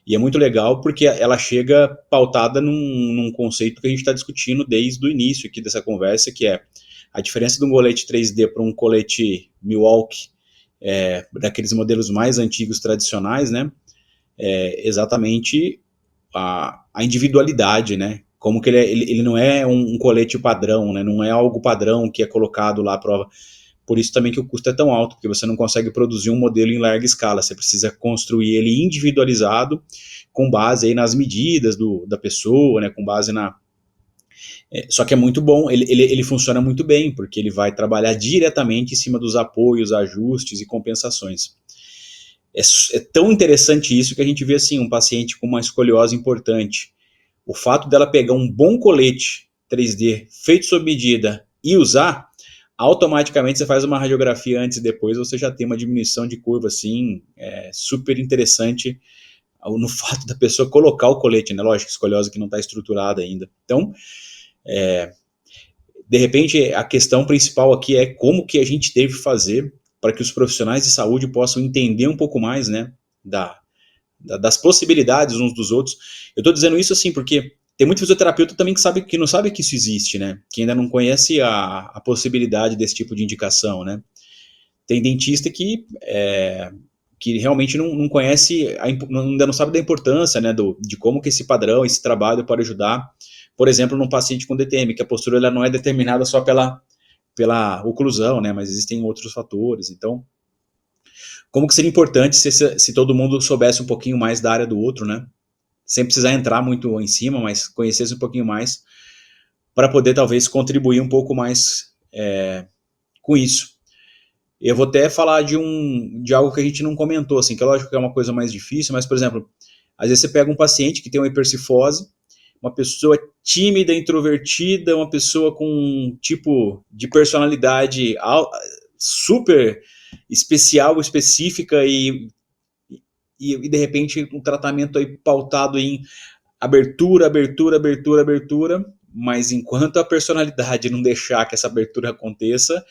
e é muito legal porque ela chega pautada num conceito que a gente está discutindo desde o início aqui dessa conversa, que é a diferença de um colete 3D para um colete Milwaukee, daqueles modelos mais antigos tradicionais, né? Exatamente a individualidade, né? Como que ele não é um colete padrão, né? Não é algo padrão que é colocado lá à prova. Por isso também que o custo é tão alto, porque você não consegue produzir um modelo em larga escala, você precisa construir ele individualizado, com base aí nas medidas da pessoa, né, com base na... Só que é muito bom, ele funciona muito bem, porque ele vai trabalhar diretamente em cima dos apoios, ajustes e compensações. É tão interessante isso que a gente vê assim, um paciente com uma escoliose importante. O fato dela pegar um bom colete 3D feito sob medida e usar, automaticamente você faz uma radiografia antes e depois, você já tem uma diminuição de curva assim, super interessante no fato da pessoa colocar o colete, né? Lógico, escoliose que não está estruturada ainda. Então, de repente, a questão principal aqui é como que a gente deve fazer para que os profissionais de saúde possam entender um pouco mais, né, das possibilidades uns dos outros. Eu estou dizendo isso assim porque tem muito fisioterapeuta também que não sabe que isso existe, né? Que ainda não conhece a possibilidade desse tipo de indicação, né? Tem dentista que realmente não conhece, ainda não sabe da importância, né, de como que esse padrão, esse trabalho pode ajudar, por exemplo, num paciente com DTM, que a postura ela não é determinada só pela oclusão, né, mas existem outros fatores. Então, como que seria importante se todo mundo soubesse um pouquinho mais da área do outro, né? Sem precisar entrar muito em cima, mas conhecesse um pouquinho mais para poder talvez contribuir um pouco mais com isso. Eu vou até falar de algo que a gente não comentou, assim, que é lógico que é uma coisa mais difícil, mas, por exemplo, às vezes você pega um paciente que tem uma hipercifose, uma pessoa tímida, introvertida, uma pessoa com um tipo de personalidade super especial, específica e de repente um tratamento aí pautado em abertura, abertura, abertura, abertura, mas enquanto a personalidade não deixar que essa abertura aconteça,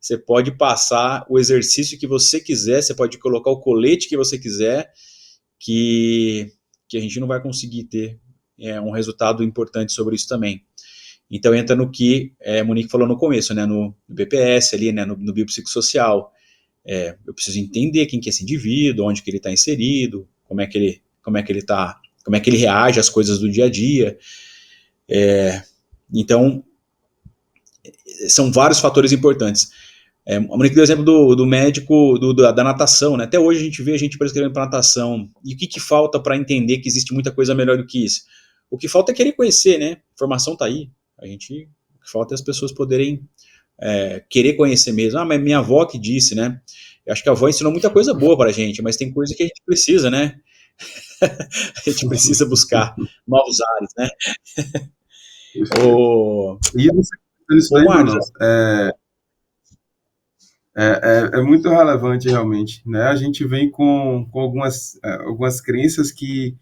você pode passar o exercício que você quiser, você pode colocar o colete que você quiser, que a gente não vai conseguir ter um resultado importante sobre isso também. Então entra no que a Monique falou no começo, né, no BPS ali, né, no biopsicossocial. Eu preciso entender quem que é esse indivíduo, onde que ele está inserido, como é que ele reage às coisas do dia a dia. Então, são vários fatores importantes. A Monique deu o exemplo do médico da natação, né? Até hoje a gente vê a gente prescrevendo para natação. E o que falta para entender que existe muita coisa melhor do que isso? O que falta é querer conhecer, né? A informação está aí. O que falta é as pessoas poderem querer conhecer mesmo. Mas minha avó que disse, né? Eu acho que a avó ensinou muita coisa boa para a gente, mas tem coisa que a gente precisa, né? A gente precisa buscar novos ares, né? E você isso daí, Bruno, é muito relevante realmente, né? A gente vem com algumas crenças que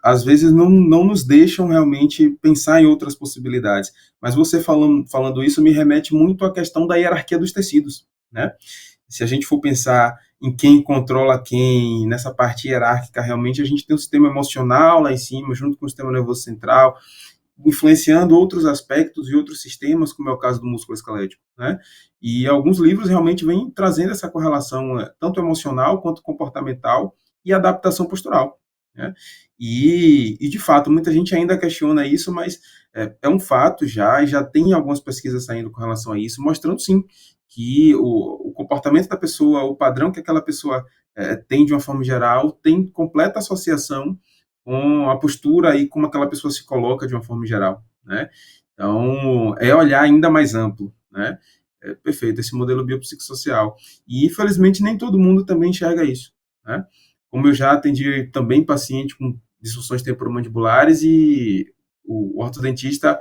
às vezes não nos deixam realmente pensar em outras possibilidades. Mas você falando isso me remete muito à questão da hierarquia dos tecidos, né? Se a gente for pensar em quem controla quem, nessa parte hierárquica, realmente a gente tem o sistema emocional lá em cima, junto com o sistema nervoso central, influenciando outros aspectos e outros sistemas, como é o caso do músculo esquelético, né? E alguns livros realmente vêm trazendo essa correlação, tanto emocional quanto comportamental e adaptação postural, né? De fato, muita gente ainda questiona isso, mas é um fato já, e já tem algumas pesquisas saindo com relação a isso, mostrando sim que o comportamento da pessoa, o padrão que aquela pessoa tem de uma forma geral, tem completa associação com a postura e como aquela pessoa se coloca de uma forma geral, né? Então, é olhar ainda mais amplo, né? É perfeito, esse modelo biopsicossocial. E, infelizmente, nem todo mundo também enxerga isso, né? Como eu já atendi também paciente com disfunções temporomandibulares e o ortodentista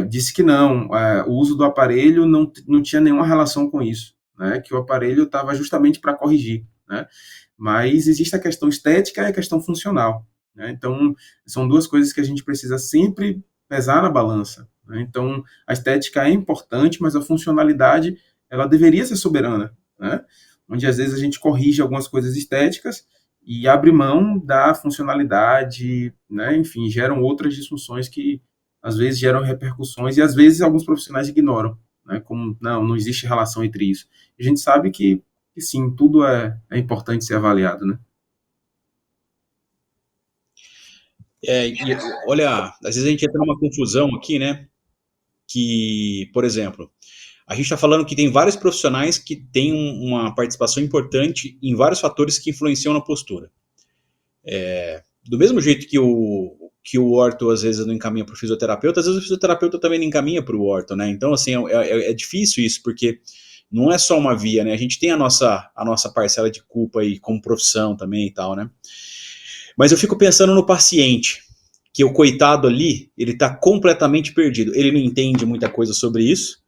disse que não, o uso do aparelho não tinha nenhuma relação com isso, né? Que o aparelho estava justamente para corrigir, né? Mas existe a questão estética e a questão funcional, né? Então, são duas coisas que a gente precisa sempre pesar na balança, né? Então, a estética é importante, mas a funcionalidade ela deveria ser soberana, né? Onde às vezes a gente corrige algumas coisas estéticas e abre mão da funcionalidade, né? Enfim, geram outras disfunções que às vezes geram repercussões e às vezes alguns profissionais ignoram, né? Como não existe relação entre isso. A gente sabe que sim, tudo é importante ser avaliado, né? Olha, às vezes a gente entra numa confusão aqui, né? Que, por exemplo, a gente está falando que tem vários profissionais que têm uma participação importante em vários fatores que influenciam na postura. Do mesmo jeito que o orto às vezes não encaminha para o fisioterapeuta, às vezes o fisioterapeuta também não encaminha para o orto, né? Então, assim, é difícil isso, porque não é só uma via, né? A gente tem a nossa parcela de culpa aí como profissão também e tal, né? Mas eu fico pensando no paciente, que o coitado ali, ele está completamente perdido. Ele não entende muita coisa sobre isso.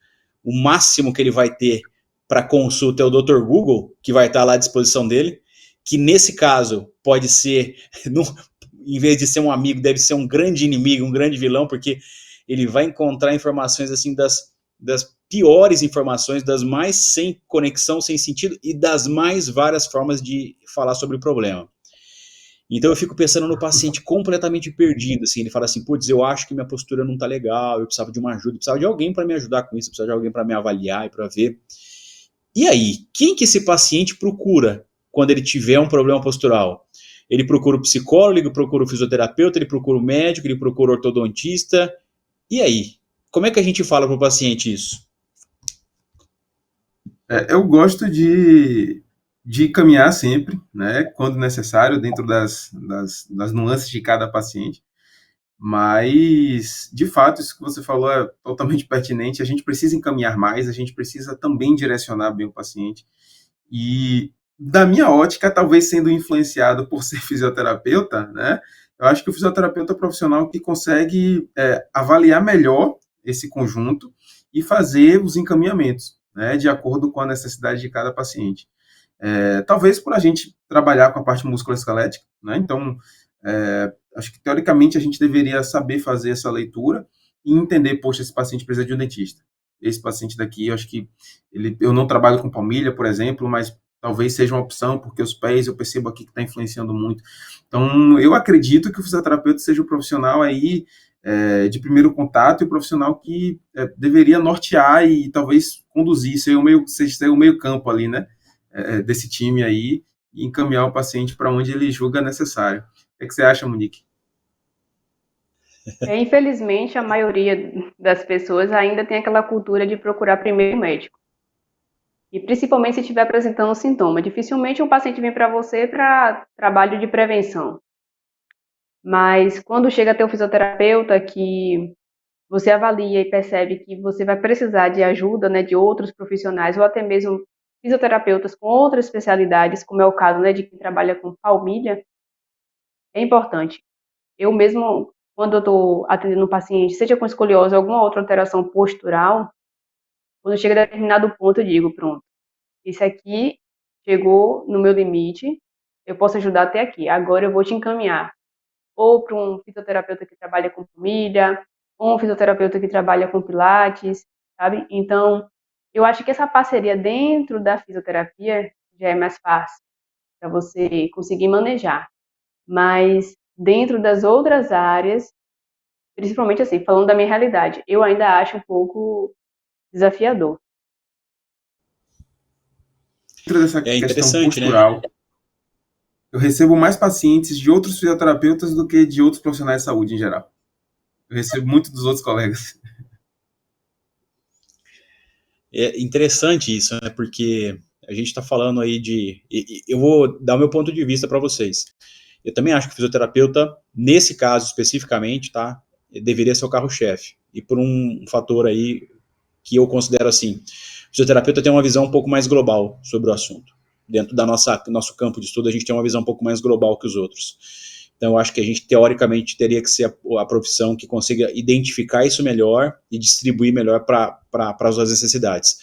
O máximo que ele vai ter para consulta é o Dr. Google, que vai estar lá à disposição dele, que nesse caso pode ser, em vez de ser um amigo, deve ser um grande inimigo, um grande vilão, porque ele vai encontrar informações assim das piores informações, das mais sem conexão, sem sentido e das mais várias formas de falar sobre o problema. Então eu fico pensando no paciente completamente perdido, assim, ele fala assim, putz, eu acho que minha postura não tá legal, eu precisava de uma ajuda, eu precisava de alguém para me ajudar com isso, eu precisava de alguém para me avaliar e para ver. E aí, quem que esse paciente procura quando ele tiver um problema postural? Ele procura o psicólogo, ele procura o fisioterapeuta, ele procura o médico, ele procura o ortodontista. E aí, como é que a gente fala para o paciente isso? Eu gosto de caminhar sempre, né, quando necessário, dentro das nuances de cada paciente, mas, de fato, isso que você falou é totalmente pertinente, a gente precisa encaminhar mais, a gente precisa também direcionar bem o paciente, e, da minha ótica, talvez sendo influenciado por ser fisioterapeuta, né, eu acho que o fisioterapeuta é o profissional que consegue avaliar melhor esse conjunto e fazer os encaminhamentos, né, de acordo com a necessidade de cada paciente. Talvez por a gente trabalhar com a parte musculoesquelética, né? Então, acho que teoricamente a gente deveria saber fazer essa leitura e entender, poxa, esse paciente precisa de um dentista. Esse paciente daqui, eu acho que eu não trabalho com palmilha, por exemplo, mas talvez seja uma opção, porque os pés eu percebo aqui que está influenciando muito. Então, eu acredito que o fisioterapeuta seja o profissional aí de primeiro contato e o profissional que deveria nortear e talvez conduzir, ser o meio campo ali, né? Desse time aí e encaminhar o paciente para onde ele julga necessário. O que você acha, Monique? Infelizmente, a maioria das pessoas ainda tem aquela cultura de procurar primeiro o médico. E principalmente se estiver apresentando sintoma. Dificilmente um paciente vem para você para trabalho de prevenção. Mas quando chega até o fisioterapeuta, que você avalia e percebe que você vai precisar de ajuda, né, de outros profissionais, ou até mesmo fisioterapeutas com outras especialidades, como é o caso, né, de quem trabalha com palmilha, é importante. Eu mesmo, quando eu estou atendendo um paciente, seja com escoliose ou alguma outra alteração postural, quando chega a determinado ponto, eu digo, pronto, isso aqui chegou no meu limite, eu posso ajudar até aqui, agora eu vou te encaminhar. ou para um fisioterapeuta que trabalha com família, ou um fisioterapeuta que trabalha com pilates, sabe? Então, eu acho que essa parceria dentro da fisioterapia já é mais fácil para você conseguir manejar. Mas dentro das outras áreas, principalmente assim, falando da minha realidade, eu ainda acho um pouco desafiador. Dentro dessa É questão interessante, né? postural, eu recebo mais pacientes de outros fisioterapeutas do que de outros profissionais de saúde em geral. Eu recebo muito dos outros colegas. É interessante isso, né? Porque a gente está falando aí eu vou dar o meu ponto de vista para vocês. Eu também acho que o fisioterapeuta, nesse caso especificamente, tá? Deveria ser o carro-chefe. E por um fator aí que eu considero assim, o fisioterapeuta tem uma visão um pouco mais global sobre o assunto. Dentro da nosso campo de estudo, a gente tem uma visão um pouco mais global que os outros. Então, eu acho que a gente, teoricamente, teria que ser a profissão que consiga identificar isso melhor e distribuir melhor para as suas necessidades.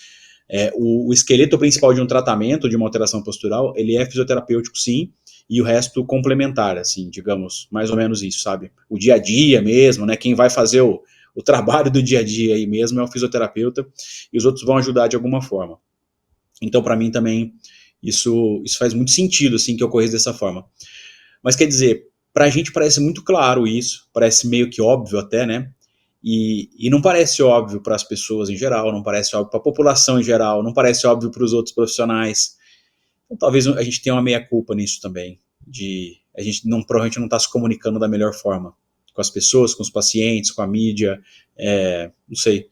O esqueleto principal de um tratamento, de uma alteração postural, ele é fisioterapêutico, sim, e o resto complementar, assim, digamos, mais ou menos isso, sabe? O dia a dia mesmo, né? Quem vai fazer o trabalho do dia a dia aí mesmo é o fisioterapeuta, e os outros vão ajudar de alguma forma. Então, para mim também, isso faz muito sentido, assim, que ocorresse dessa forma. Mas quer dizer, para a gente parece muito claro isso, parece meio que óbvio até, né? E não parece óbvio para as pessoas em geral, não parece óbvio para a população em geral, não parece óbvio para os outros profissionais. Então, talvez a gente tenha uma meia-culpa nisso também, de a gente provavelmente não está se comunicando da melhor forma com as pessoas, com os pacientes, com a mídia, não sei.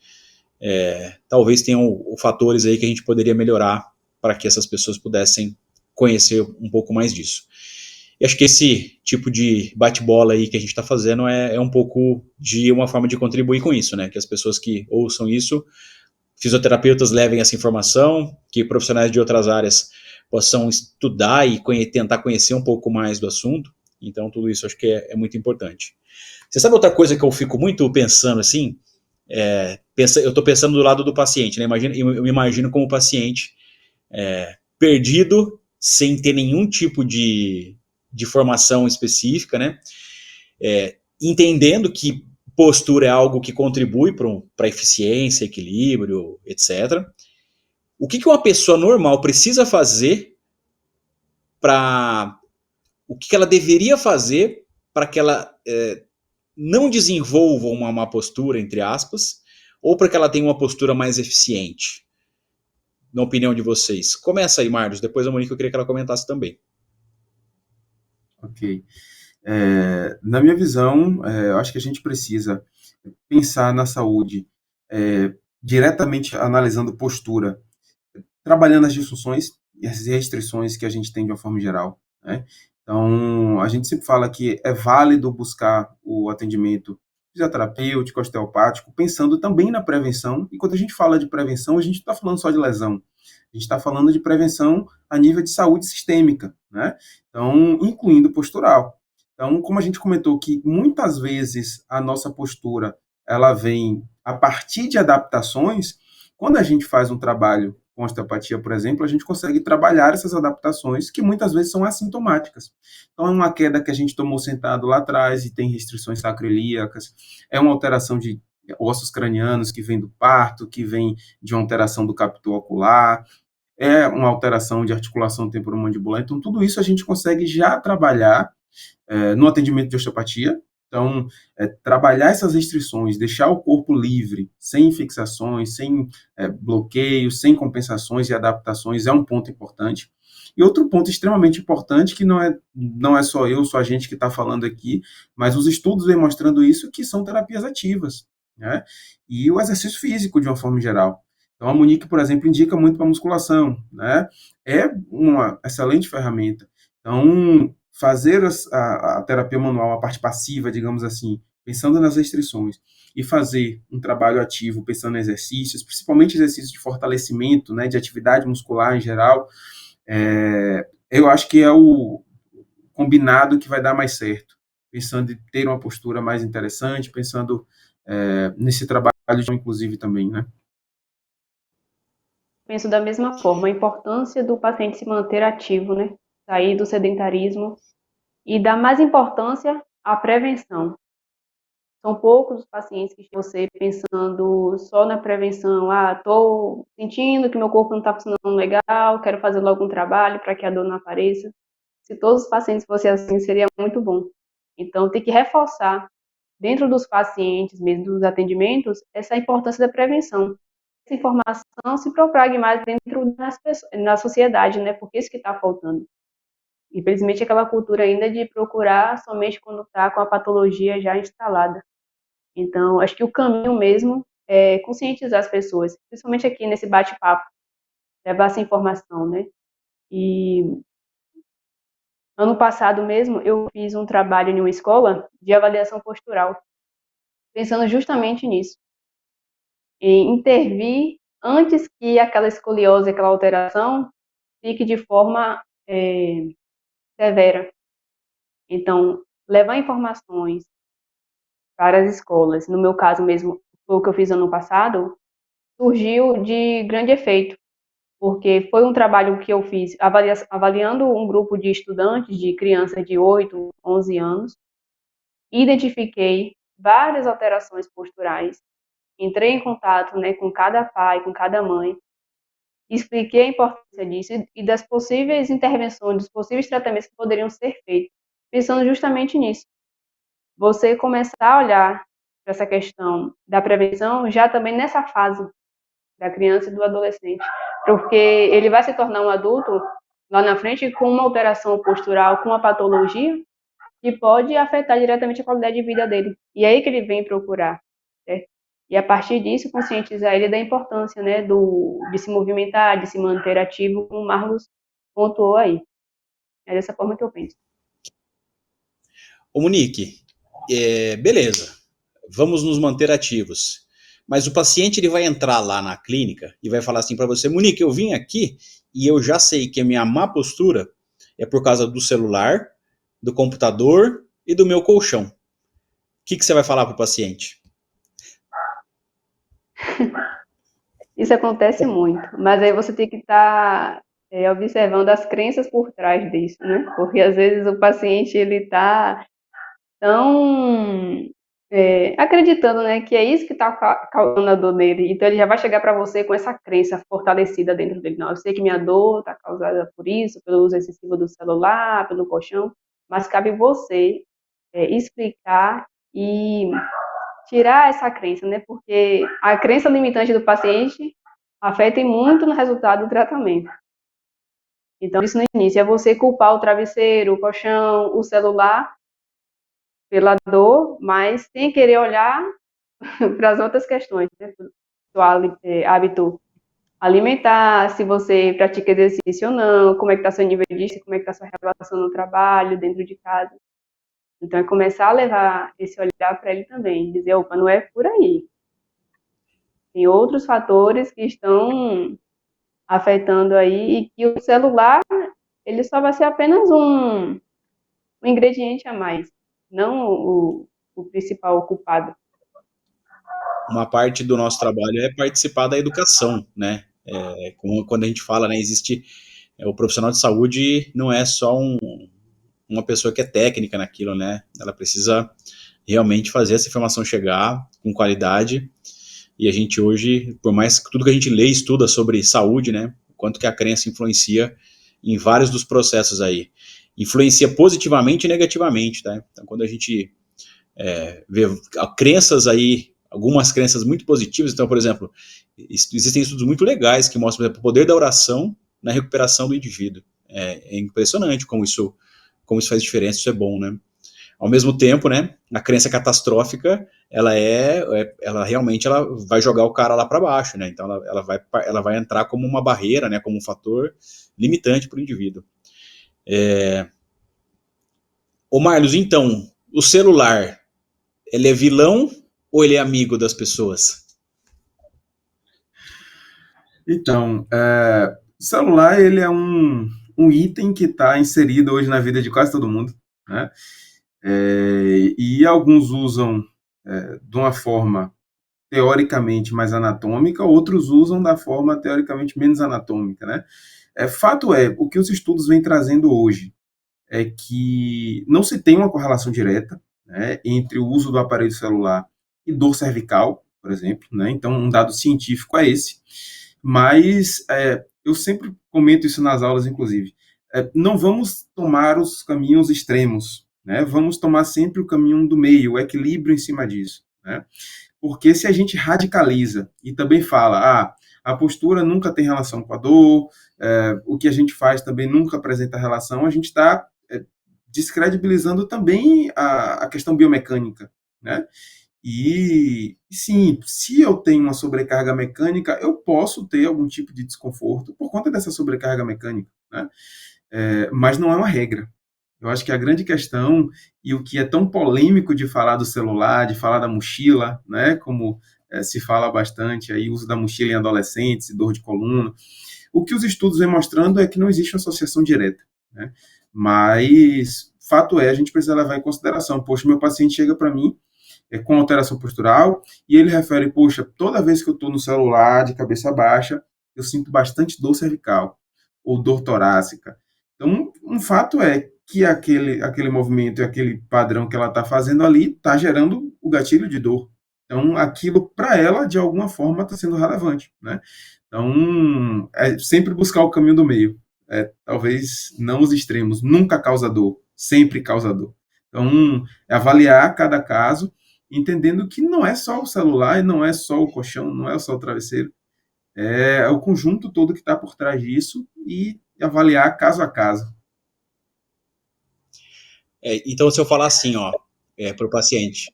Talvez tenham fatores aí que a gente poderia melhorar para que essas pessoas pudessem conhecer um pouco mais disso. E acho que esse tipo de bate-bola aí que a gente está fazendo é um pouco de uma forma de contribuir com isso, né? Que as pessoas que ouçam isso, fisioterapeutas levem essa informação, que profissionais de outras áreas possam estudar e tentar conhecer um pouco mais do assunto. Então, tudo isso acho que é muito importante. Você sabe outra coisa que eu fico muito pensando assim? Eu estou pensando do lado do paciente, né? Eu me imagino como paciente perdido, sem ter nenhum tipo de formação específica, né? Entendendo que postura é algo que contribui para eficiência, equilíbrio, etc. O que uma pessoa normal precisa fazer para... O que ela deveria fazer para que ela não desenvolva uma má postura, entre aspas, ou para que ela tenha uma postura mais eficiente? Na opinião de vocês. Começa aí, Marlos. Depois a Monique, eu queria que ela comentasse também. Ok. Na minha visão, eu acho que a gente precisa pensar na saúde diretamente analisando postura, trabalhando as disfunções e as restrições que a gente tem de uma forma geral, né? Então, a gente sempre fala que é válido buscar o atendimento fisioterapêutico, osteopático, pensando também na prevenção. E quando a gente fala de prevenção, a gente não está falando só de lesão. A gente está falando de prevenção a nível de saúde sistêmica, né? Então, incluindo postural. Então, como a gente comentou que muitas vezes a nossa postura ela vem a partir de adaptações, quando a gente faz um trabalho com osteopatia, por exemplo, a gente consegue trabalhar essas adaptações que muitas vezes são assintomáticas. Então, é uma queda que a gente tomou sentado lá atrás e tem restrições sacroiliacas, é uma alteração de ossos cranianos que vem do parto, que vem de uma alteração do capto ocular, é uma alteração de articulação temporomandibular. Então, tudo isso a gente consegue já trabalhar no atendimento de osteopatia. Então, trabalhar essas restrições, deixar o corpo livre, sem fixações, sem bloqueios, sem compensações e adaptações, é um ponto importante. E outro ponto extremamente importante, que não é só eu, só a gente que está falando aqui, mas os estudos vêm mostrando isso, que são terapias ativas, né? E o exercício físico, de uma forma geral. Então, a Monique, por exemplo, indica muito para musculação, né? É uma excelente ferramenta. Então, fazer a terapia manual, a parte passiva, digamos assim, pensando nas restrições, e fazer um trabalho ativo, pensando em exercícios, principalmente exercícios de fortalecimento, né, de atividade muscular em geral, eu acho que é o combinado que vai dar mais certo, pensando em ter uma postura mais interessante, pensando nesse trabalho, inclusive, também, né? Penso da mesma forma, a importância do paciente se manter ativo, né? Sair do sedentarismo e dar mais importância a prevenção. São poucos os pacientes que você pensando só na prevenção. Estou sentindo que meu corpo não está funcionando legal, quero fazer logo um trabalho para que a dor não apareça. Se todos os pacientes fossem assim, seria muito bom. Então, tem que reforçar dentro dos pacientes, mesmo dos atendimentos, essa importância da prevenção. Essa informação se propague mais dentro na sociedade, né? Porque isso que está faltando. Infelizmente, aquela cultura ainda de procurar somente quando está com a patologia já instalada. Então, acho que o caminho mesmo é conscientizar as pessoas, principalmente aqui nesse bate-papo, levar essa informação, né? E ano passado mesmo, eu fiz um trabalho em uma escola de avaliação postural, pensando justamente nisso, em intervir antes que aquela escoliose, aquela alteração, fique de forma severa. Então, levar informações para as escolas, no meu caso mesmo, foi o que eu fiz ano passado, surgiu de grande efeito, porque foi um trabalho que eu fiz avaliando um grupo de estudantes, de crianças de 8, 11 anos, identifiquei várias alterações posturais, entrei em contato, né, com cada pai, com cada mãe, expliquei a importância disso e das possíveis intervenções, dos possíveis tratamentos que poderiam ser feitos, pensando justamente nisso. Você começar a olhar para essa questão da prevenção já também nessa fase da criança e do adolescente, porque ele vai se tornar um adulto lá na frente com uma alteração postural, com uma patologia que pode afetar diretamente a qualidade de vida dele. E é aí que ele vem procurar, certo? E a partir disso, conscientizar ele da importância, né, de se movimentar, de se manter ativo, como o Marlos pontuou aí. É dessa forma que eu penso. Ô Monique, beleza, vamos nos manter ativos. Mas o paciente ele vai entrar lá na clínica e vai falar assim para você, Monique, eu vim aqui e eu já sei que a minha má postura é por causa do celular, do computador e do meu colchão. O que você vai falar para o paciente? Isso acontece muito, mas aí você tem que estar observando as crenças por trás disso, né? Porque às vezes o paciente ele está tão acreditando, né, que é isso que está causando a dor dele. Então ele já vai chegar para você com essa crença fortalecida dentro dele. Não, eu sei que minha dor está causada por isso, pelo uso excessivo do celular, pelo colchão, mas cabe você explicar e tirar essa crença, né? Porque a crença limitante do paciente afeta muito no resultado do tratamento. Então, isso no início é você culpar o travesseiro, o colchão, o celular pela dor, mas sem querer olhar para as outras questões, né? Do hábito alimentar, se você pratica exercício ou não, como é que está seu nível de como é que está sua relação no trabalho, dentro de casa. Então, é começar a levar esse olhar para ele também, dizer, opa, não é por aí. Tem outros fatores que estão afetando aí e que o celular, ele só vai ser apenas um ingrediente a mais, não o principal culpado. Uma parte do nosso trabalho é participar da educação, né? Quando a gente fala, né, existe o profissional de saúde não é só uma pessoa que é técnica naquilo, né? Ela precisa realmente fazer essa informação chegar com qualidade. E a gente hoje, por mais que tudo que a gente lê e estuda sobre saúde, né, quanto que a crença influencia em vários dos processos aí. Influencia positivamente e negativamente, tá? Então, quando a gente vê crenças aí, algumas crenças muito positivas, então, por exemplo, existem estudos muito legais que mostram, por exemplo, o poder da oração na recuperação do indivíduo. É impressionante como isso faz diferença, isso é bom, né? Ao mesmo tempo, né, a crença catastrófica, ela realmente ela vai jogar o cara lá para baixo, né? Então ela vai entrar como uma barreira, né, como um fator limitante para o indivíduo. Ô Marlos, então, o celular, ele é vilão ou ele é amigo das pessoas? Então, o celular ele é um item que está inserido hoje na vida de quase todo mundo, né? E alguns usam de uma forma teoricamente mais anatômica, outros usam da forma teoricamente menos anatômica, né? Fato é, o que os estudos vêm trazendo hoje é que não se tem uma correlação direta, né, entre o uso do aparelho celular e dor cervical, por exemplo, né? Então, um dado científico é esse. Mas eu sempre comento isso nas aulas, inclusive. Não vamos tomar os caminhos extremos, né? Vamos tomar sempre o caminho do meio, o equilíbrio em cima disso, né? Porque se a gente radicaliza e também fala, a postura nunca tem relação com a dor, o que a gente faz também nunca apresenta relação, a gente está descredibilizando também a questão biomecânica, né? E sim, se eu tenho uma sobrecarga mecânica, eu posso ter algum tipo de desconforto por conta dessa sobrecarga mecânica, né? Mas não é uma regra. Eu acho que a grande questão, e o que é tão polêmico de falar do celular, de falar da mochila, né? Como se fala bastante aí, uso da mochila em adolescentes, dor de coluna. O que os estudos vêm mostrando é que não existe uma associação direta, né? Mas fato é, a gente precisa levar em consideração. Poxa, meu paciente chega para mim com alteração postural, e ele refere, poxa, toda vez que eu estou no celular de cabeça baixa, eu sinto bastante dor cervical ou dor torácica. Então, um fato é que aquele movimento e aquele padrão que ela está fazendo ali está gerando o gatilho de dor. Então, aquilo para ela, de alguma forma, está sendo relevante, né? Então, é sempre buscar o caminho do meio. Talvez não os extremos, nunca causa dor, sempre causa dor. Então, é avaliar cada caso, entendendo que não é só o celular, não é só o colchão, não é só o travesseiro, é o conjunto todo que está por trás disso e avaliar caso a caso. Então, se eu falar assim, ó, para o paciente,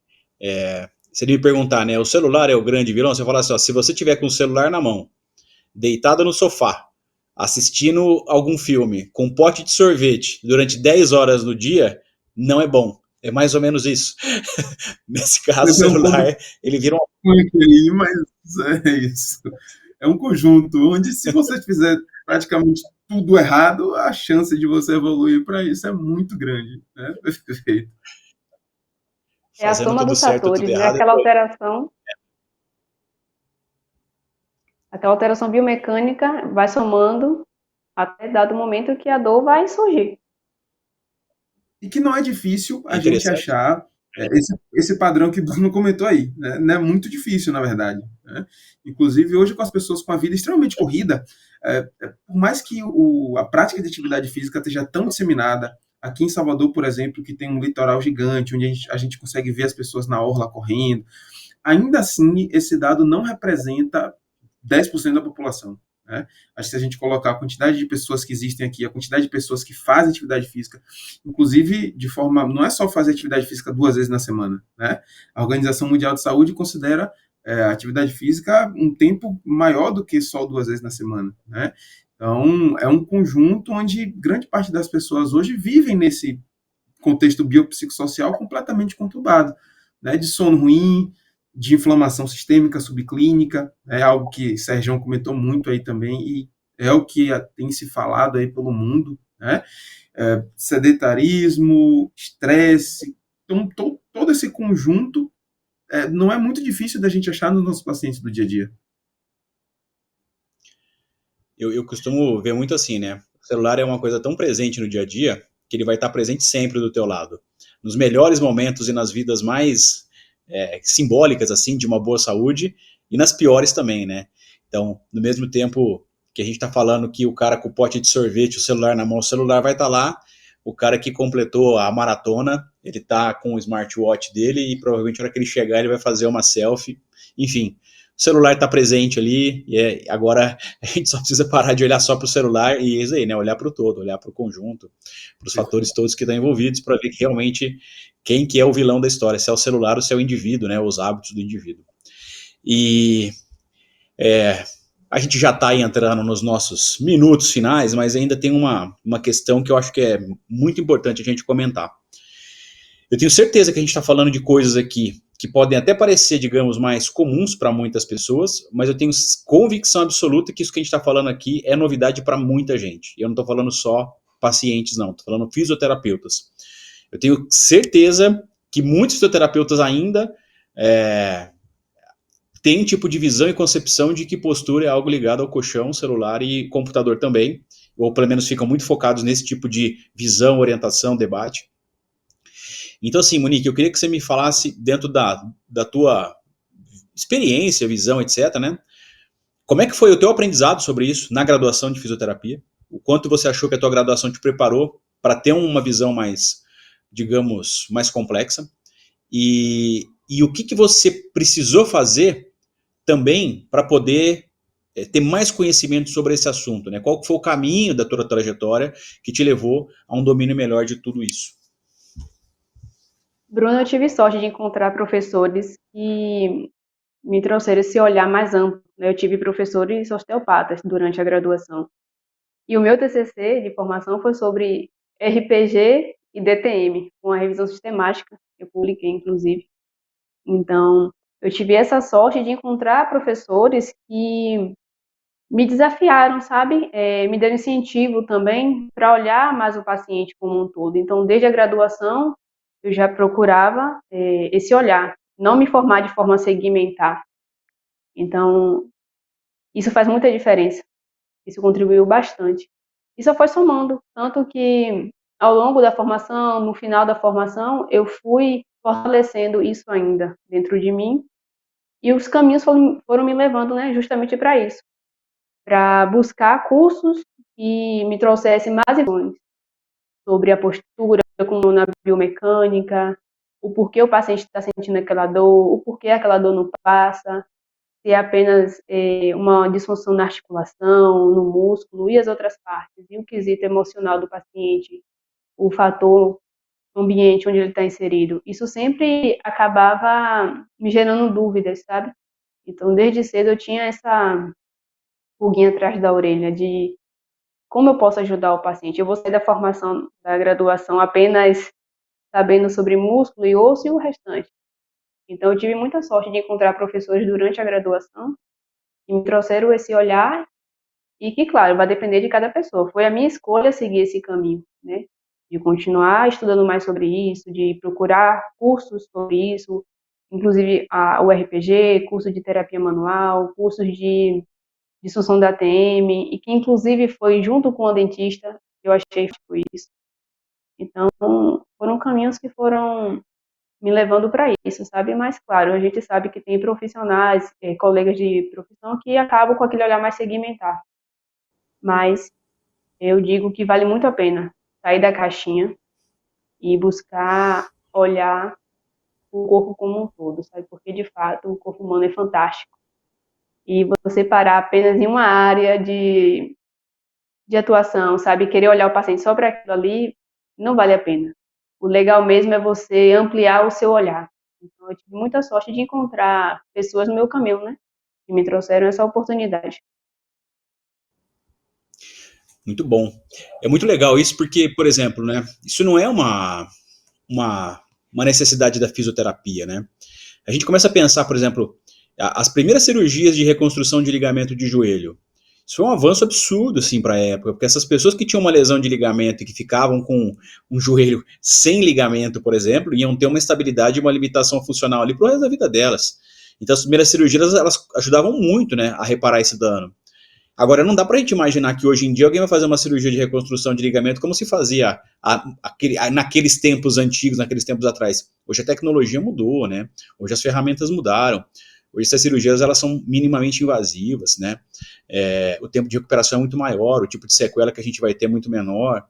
se ele me perguntar, né, o celular é o grande vilão, se eu falar assim, ó, se você tiver com o celular na mão, deitado no sofá, assistindo algum filme, com um pote de sorvete durante 10 horas no dia, não é bom. É mais ou menos isso. Nesse caso, o celular, ele vira uma... Mas é isso. É um conjunto onde, se você fizer praticamente tudo errado, a chance de você evoluir para isso é muito grande, né? Perfeito. É a soma dos fatores, né? Aquela alteração biomecânica vai somando até dado momento que a dor vai surgir. E que não é difícil a gente achar esse padrão que o Bruno comentou aí, né? Não é muito difícil, na verdade, né? Inclusive, hoje, com as pessoas com a vida extremamente corrida, por mais que a prática de atividade física esteja tão disseminada, aqui em Salvador, por exemplo, que tem um litoral gigante, onde a gente consegue ver as pessoas na orla correndo, ainda assim, esse dado não representa 10% da população, né? Acho que se a gente colocar a quantidade de pessoas que existem aqui, a quantidade de pessoas que fazem atividade física, inclusive de forma, não é só fazer atividade física 2 vezes na semana, né? A Organização Mundial de Saúde considera a atividade física um tempo maior do que só 2 vezes na semana, né? Então, é um conjunto onde grande parte das pessoas hoje vivem nesse contexto biopsicossocial completamente conturbado, né? De sono ruim, de inflamação sistêmica subclínica, é algo que Sérgio comentou muito aí também, e é o que tem se falado aí pelo mundo, né? Sedentarismo, estresse, então todo esse conjunto não é muito difícil da gente achar nos nossos pacientes do dia a dia. Eu costumo ver muito assim, né? O celular é uma coisa tão presente no dia a dia que ele vai estar presente sempre do teu lado. Nos melhores momentos e nas vidas mais simbólicas, assim, de uma boa saúde, e nas piores também, né? Então, no mesmo tempo que a gente está falando que o cara com o pote de sorvete, o celular na mão, o celular vai estar lá, o cara que completou a maratona, ele tá com o smartwatch dele e provavelmente na hora que ele chegar ele vai fazer uma selfie, enfim, o celular está presente ali, e agora a gente só precisa parar de olhar só para o celular e isso aí, né? Olhar para o todo, olhar para o conjunto, para os fatores todos que estão envolvidos, para ver que realmente quem que é o vilão da história, se é o celular ou se é o indivíduo, né? Os hábitos do indivíduo. E a gente já está entrando nos nossos minutos finais, mas ainda tem uma questão que eu acho que é muito importante a gente comentar. Eu tenho certeza que a gente está falando de coisas aqui que podem até parecer, digamos, mais comuns para muitas pessoas, mas eu tenho convicção absoluta que isso que a gente está falando aqui é novidade para muita gente. Eu não estou falando só pacientes, não, estou falando fisioterapeutas. Eu tenho certeza que muitos fisioterapeutas ainda têm tipo de visão e concepção de que postura é algo ligado ao colchão, celular e computador também, ou pelo menos ficam muito focados nesse tipo de visão, orientação, debate. Então, assim, Monique, eu queria que você me falasse, dentro da tua experiência, visão, etc., né? Como é que foi o teu aprendizado sobre isso na graduação de fisioterapia? O quanto você achou que a tua graduação te preparou para ter uma visão mais, digamos, mais complexa? E o que você precisou fazer também para poder ter mais conhecimento sobre esse assunto, né? Qual foi o caminho da tua trajetória que te levou a um domínio melhor de tudo isso? Bruno, eu tive sorte de encontrar professores que me trouxeram esse olhar mais amplo, né? Eu tive professores osteopatas durante a graduação. E o meu TCC de formação foi sobre RPG e DTM, com a revisão sistemática, eu publiquei, inclusive. Então, eu tive essa sorte de encontrar professores que me desafiaram, sabe? Me deram incentivo também para olhar mais o paciente como um todo. Então, desde a graduação, eu já procurava esse olhar, não me formar de forma segmentar. Então, isso faz muita diferença. Isso contribuiu bastante. E só foi somando, tanto que ao longo da formação, no final da formação, eu fui fortalecendo isso ainda dentro de mim. E os caminhos foram me levando, né, justamente para isso, para buscar cursos que me trouxessem mais informações sobre a postura, como na biomecânica, o porquê o paciente está sentindo aquela dor, o porquê aquela dor não passa, se é apenas uma disfunção na articulação, no músculo e as outras partes, e o quesito emocional do paciente, o fator ambiente onde ele está inserido. Isso sempre acabava me gerando dúvidas, sabe? Então, desde cedo eu tinha essa pulguinha atrás da orelha de como eu posso ajudar o paciente. Eu vou sair da formação, da graduação, apenas sabendo sobre músculo e osso e o restante. Então, eu tive muita sorte de encontrar professores durante a graduação que me trouxeram esse olhar e que, claro, vai depender de cada pessoa. Foi a minha escolha seguir esse caminho, né? De continuar estudando mais sobre isso, de procurar cursos sobre isso, inclusive o RPG, curso de terapia manual, cursos de disfunção da TM, e que inclusive foi junto com a dentista, eu achei que foi isso. Então, foram caminhos que foram me levando para isso, sabe? Mas, claro, a gente sabe que tem profissionais, colegas de profissão que acabam com aquele olhar mais segmentado. Mas eu digo que vale muito a pena sair da caixinha e buscar olhar o corpo como um todo, sabe? Porque, de fato, o corpo humano é fantástico. E você parar apenas em uma área de atuação, sabe? Querer olhar o paciente só para aquilo ali, não vale a pena. O legal mesmo é você ampliar o seu olhar. Então, eu tive muita sorte de encontrar pessoas no meu caminho, né? Que me trouxeram essa oportunidade. Muito bom. É muito legal isso porque, por exemplo, né, isso não é uma, uma necessidade da fisioterapia, né? A gente começa a pensar, por exemplo, as primeiras cirurgias de reconstrução de ligamento de joelho. Isso foi um avanço absurdo, assim, para a época, porque essas pessoas que tinham uma lesão de ligamento e que ficavam com um joelho sem ligamento, por exemplo, iam ter uma estabilidade e uma limitação funcional ali pro resto da vida delas. Então, as primeiras cirurgias, elas ajudavam muito, né, a reparar esse dano. Agora, não dá pra gente imaginar que hoje em dia alguém vai fazer uma cirurgia de reconstrução de ligamento como se fazia naqueles tempos antigos, naqueles tempos atrás. Hoje a tecnologia mudou, né? Hoje as ferramentas mudaram. Hoje essas cirurgias elas são minimamente invasivas, né? O tempo de recuperação é muito maior, o tipo de sequela que a gente vai ter é muito menor.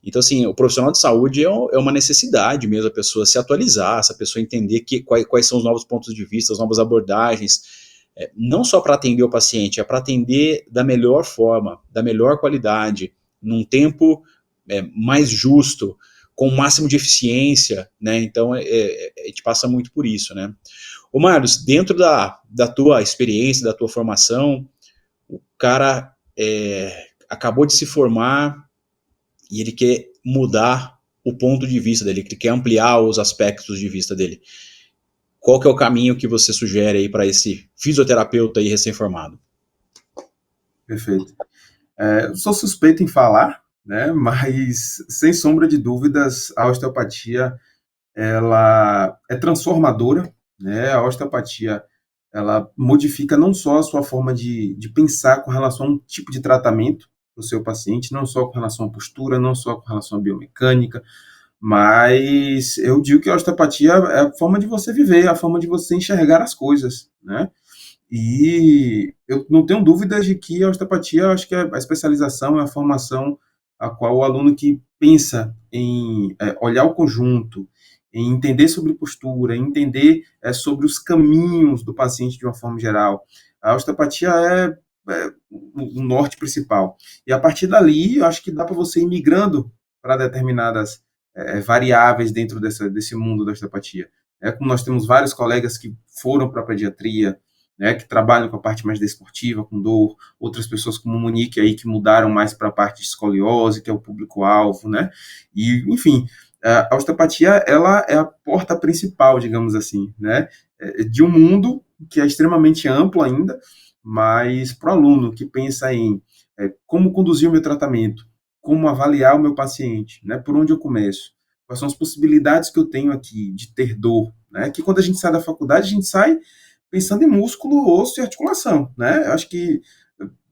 Então, assim, o profissional de saúde é uma necessidade mesmo, a pessoa se atualizar, essa pessoa entender quais são os novos pontos de vista, as novas abordagens, não só para atender o paciente, é para atender da melhor forma, da melhor qualidade, num tempo mais justo, com o máximo de eficiência, né? Então, a gente passa muito por isso, né? Ô, Marlos, dentro da tua experiência, da tua formação, o cara acabou de se formar e ele quer mudar o ponto de vista dele, ele quer ampliar os aspectos de vista dele. Qual que é o caminho que você sugere aí para esse fisioterapeuta aí recém-formado? Perfeito. Eu sou suspeito em falar, né? Mas sem sombra de dúvidas, a osteopatia ela é transformadora, né? A osteopatia ela modifica não só a sua forma de pensar com relação a um tipo de tratamento para o seu paciente, não só com relação à postura, não só com relação à biomecânica, Mas eu digo que a osteopatia é a forma de você viver, é a forma de você enxergar as coisas, né? E eu não tenho dúvidas de que a osteopatia, eu acho que a especialização é a formação a qual o aluno que pensa em olhar o conjunto, em entender sobre postura, em entender sobre os caminhos do paciente de uma forma geral. A osteopatia é o norte principal. E a partir dali, eu acho que dá para você ir migrando para determinadas variáveis dentro desse mundo da osteopatia. Como nós temos vários colegas que foram para a pediatria, né, que trabalham com a parte mais desportiva, com dor, outras pessoas como o Monique aí que mudaram mais para a parte de escoliose, que é o público-alvo, né? E, enfim, a osteopatia, ela é a porta principal, digamos assim, né, de um mundo que é extremamente amplo ainda, mas para o aluno que pensa em como conduzir o meu tratamento, como avaliar o meu paciente, né, por onde eu começo, quais são as possibilidades que eu tenho aqui de ter dor, né, que quando a gente sai da faculdade, a gente sai pensando em músculo, osso e articulação, né? Eu acho que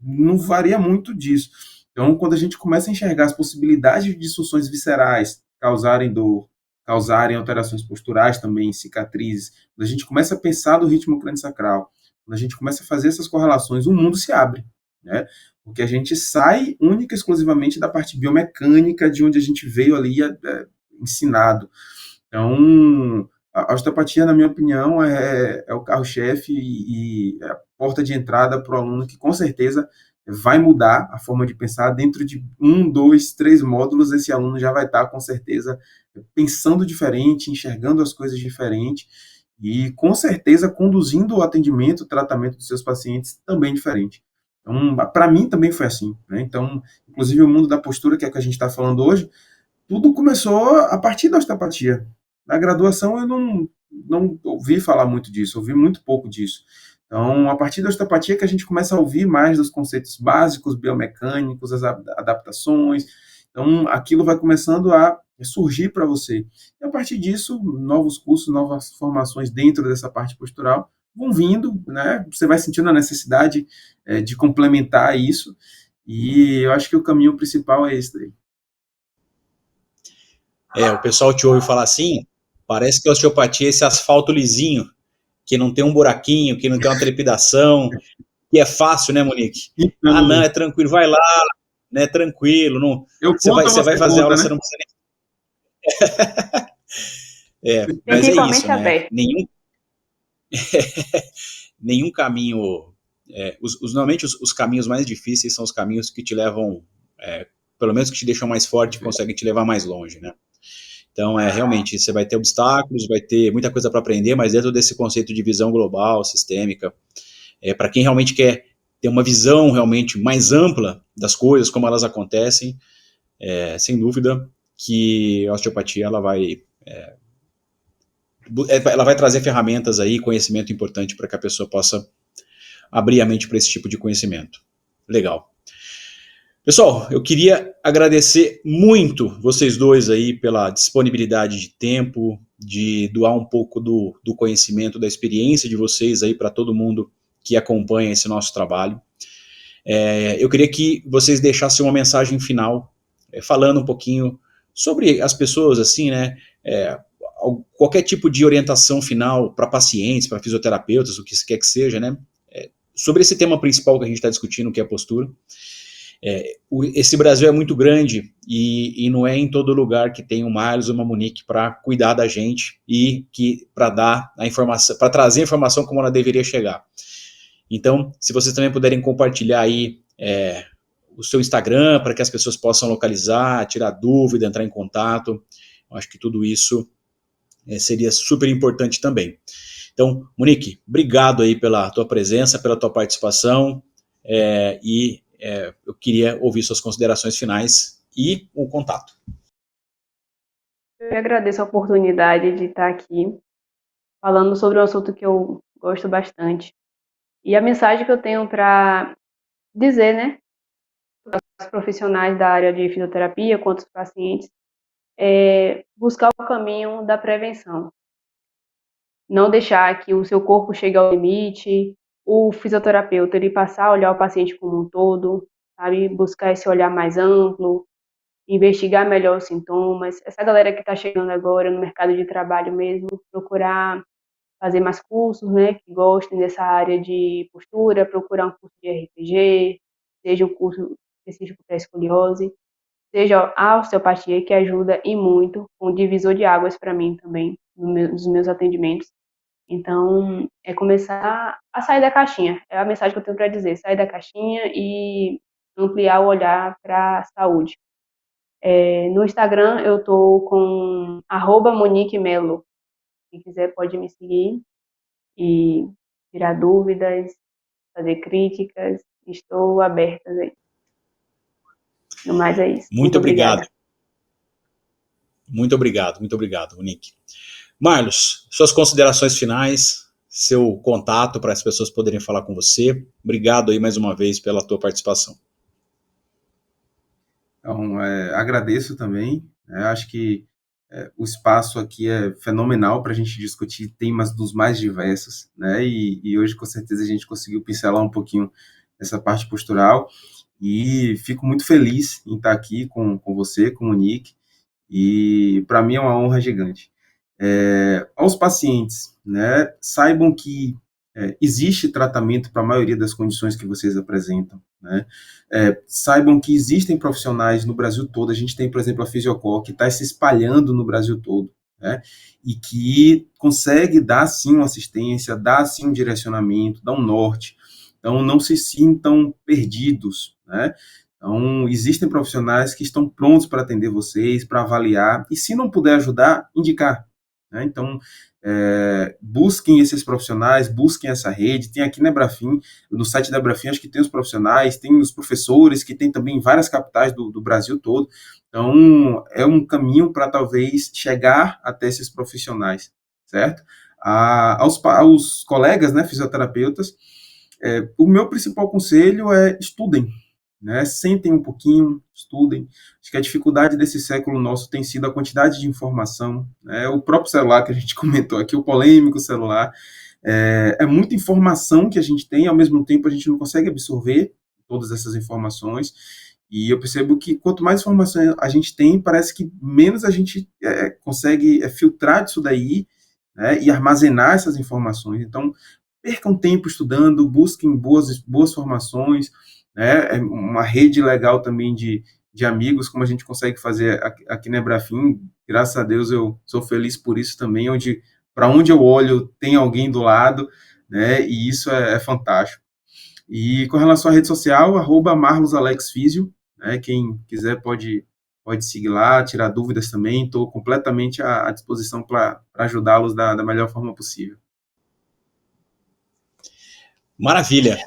não varia muito disso. Então, quando a gente começa a enxergar as possibilidades de disfunções viscerais causarem dor, causarem alterações posturais também, cicatrizes, quando a gente começa a pensar no ritmo crânio-sacral, quando a gente começa a fazer essas correlações, o mundo se abre, né? Porque a gente sai única e exclusivamente da parte biomecânica de onde a gente veio ali ensinado. Então, a osteopatia, na minha opinião, é o carro-chefe e é a porta de entrada para o aluno que, com certeza, vai mudar a forma de pensar. Dentro de 1, 2, 3 módulos, esse aluno já vai estar, com certeza, pensando diferente, enxergando as coisas diferente e, com certeza, conduzindo o atendimento, o tratamento dos seus pacientes também diferente. Então, para mim também foi assim, né? Então, inclusive, o mundo da postura, que é o que a gente está falando hoje, tudo começou a partir da osteopatia. Na graduação eu não ouvi falar muito disso, ouvi muito pouco disso. Então, a partir da osteopatia que a gente começa a ouvir mais dos conceitos básicos, biomecânicos, as adaptações. Então, aquilo vai começando a surgir para você. E a partir disso, novos cursos, novas formações dentro dessa parte postural vão vindo, né? Você vai sentindo a necessidade de complementar isso. E eu acho que o caminho principal é esse daí. O pessoal te ouve falar assim, parece que a osteopatia é esse asfalto lisinho, que não tem um buraquinho, que não tem uma trepidação, que é fácil, né, Monique? Ah, não, Então, é tranquilo, vai lá, né, tranquilo, não, eu você vai, conto, você vai você fazer conta, aula, né? você não precisa Tem que mas ir é com a isso, mente né, aberta. nenhum caminho, normalmente os caminhos mais difíceis são os caminhos que te levam, pelo menos que te deixam mais forte, conseguem te levar mais longe, né? Então, realmente, você vai ter obstáculos, vai ter muita coisa para aprender, mas dentro desse conceito de visão global, sistêmica, para quem realmente quer ter uma visão realmente mais ampla das coisas, como elas acontecem, sem dúvida que a osteopatia ela vai trazer ferramentas aí, conhecimento importante para que a pessoa possa abrir a mente para esse tipo de conhecimento. Legal. Pessoal, eu queria agradecer muito vocês dois aí pela disponibilidade de tempo, de doar um pouco do conhecimento, da experiência de vocês aí para todo mundo que acompanha esse nosso trabalho. Eu queria que vocês deixassem uma mensagem final, falando um pouquinho sobre as pessoas, assim, né? Qualquer tipo de orientação final para pacientes, para fisioterapeutas, o que quer que seja, né? Sobre esse tema principal que a gente está discutindo, que é a postura. Esse Brasil é muito grande e não é em todo lugar que tem uma Miles ou uma Monique para cuidar da gente e que para dar a informação, para trazer a informação como ela deveria chegar. Então, se vocês também puderem compartilhar aí o seu Instagram para que as pessoas possam localizar, tirar dúvida, entrar em contato, eu acho que tudo isso seria super importante também. Então, Monique, obrigado aí pela tua presença, pela tua participação e eu queria ouvir suas considerações finais e o contato. Eu agradeço a oportunidade de estar aqui falando sobre um assunto que eu gosto bastante. E a mensagem que eu tenho para dizer, né, para os profissionais da área de fisioterapia, quanto os pacientes, é buscar o caminho da prevenção. Não deixar que o seu corpo chegue ao limite, o fisioterapeuta ele passar a olhar o paciente como um todo, sabe, buscar esse olhar mais amplo, investigar melhor os sintomas. Essa galera que está chegando agora no mercado de trabalho mesmo, procurar fazer mais cursos, né, que gostem dessa área de postura, procurar um curso de RPG, seja um curso específico para escoliose, seja a osteopatia, que ajuda e muito, um divisor de águas para mim também, nos meus atendimentos. Então, é começar a sair da caixinha, é a mensagem que eu tenho para dizer, sair da caixinha e ampliar o olhar para a saúde. No Instagram eu estou com @MoniqueMelo, quem quiser pode me seguir e tirar dúvidas, fazer críticas, estou aberta aí. No mais é isso. Muito obrigado. Obrigada. Muito obrigado, Monique. Marlos, suas considerações finais, seu contato para as pessoas poderem falar com você. Obrigado aí mais uma vez pela tua participação. Então, agradeço também. Acho que o espaço aqui é fenomenal para a gente discutir temas dos mais diversos, né? E hoje, com certeza, a gente conseguiu pincelar um pouquinho essa parte postural. E fico muito feliz em estar aqui com você, com o Nick. E para mim é uma honra gigante. Aos pacientes, né? Saibam que existe tratamento para a maioria das condições que vocês apresentam, né? Saibam que existem profissionais no Brasil todo. A gente tem, por exemplo, a Fisiocor, que está se espalhando no Brasil todo, né? E que consegue dar, sim, uma assistência, dar, sim, um direcionamento, dar um norte. Então, não se sintam perdidos, né? Então, existem profissionais que estão prontos para atender vocês, para avaliar, e se não puder ajudar, indicar, né? Então, busquem esses profissionais, busquem essa rede. Tem aqui na Brafim, no site da Brafim, acho que tem os profissionais, tem os professores, que tem também em várias capitais do Brasil todo. Então, é um caminho para talvez chegar até esses profissionais, certo? Aos colegas, né, fisioterapeutas, o meu principal conselho é estudem, né? Sentem um pouquinho, estudem. Acho que a dificuldade desse século nosso tem sido a quantidade de informação, né? O próprio celular que a gente comentou aqui, o polêmico celular, é muita informação que a gente tem, ao mesmo tempo a gente não consegue absorver todas essas informações, e eu percebo que quanto mais informação a gente tem, parece que menos a gente consegue filtrar disso daí, né? E armazenar essas informações. Então, percam tempo estudando, busquem boas formações, né? É uma rede legal também de amigos, como a gente consegue fazer aqui na Brafim. Graças a Deus eu sou feliz por isso também, para onde eu olho tem alguém do lado, né? E isso é fantástico. E com relação à rede social, @MarlosAlexFisio, né? Quem quiser pode seguir lá, tirar dúvidas também. Estou completamente à disposição para ajudá-los da melhor forma possível. Maravilha.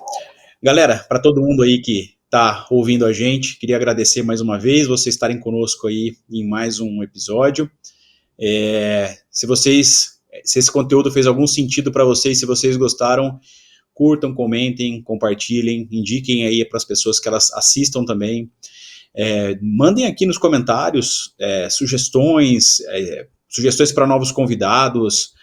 Galera, para todo mundo aí que está ouvindo a gente, queria agradecer mais uma vez vocês estarem conosco aí em mais um episódio. Se esse conteúdo fez algum sentido para vocês, se vocês gostaram, curtam, comentem, compartilhem, indiquem aí para as pessoas que elas assistam também. Mandem aqui nos comentários sugestões para novos convidados,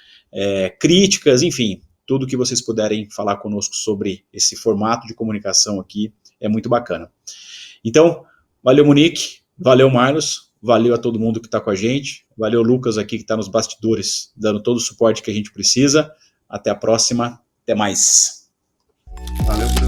críticas, enfim, tudo que vocês puderem falar conosco sobre esse formato de comunicação aqui é muito bacana. Então, valeu, Monique, valeu, Marlos, valeu a todo mundo que está com a gente, valeu, Lucas, aqui que está nos bastidores, dando todo o suporte que a gente precisa. Até a próxima, até mais. Valeu.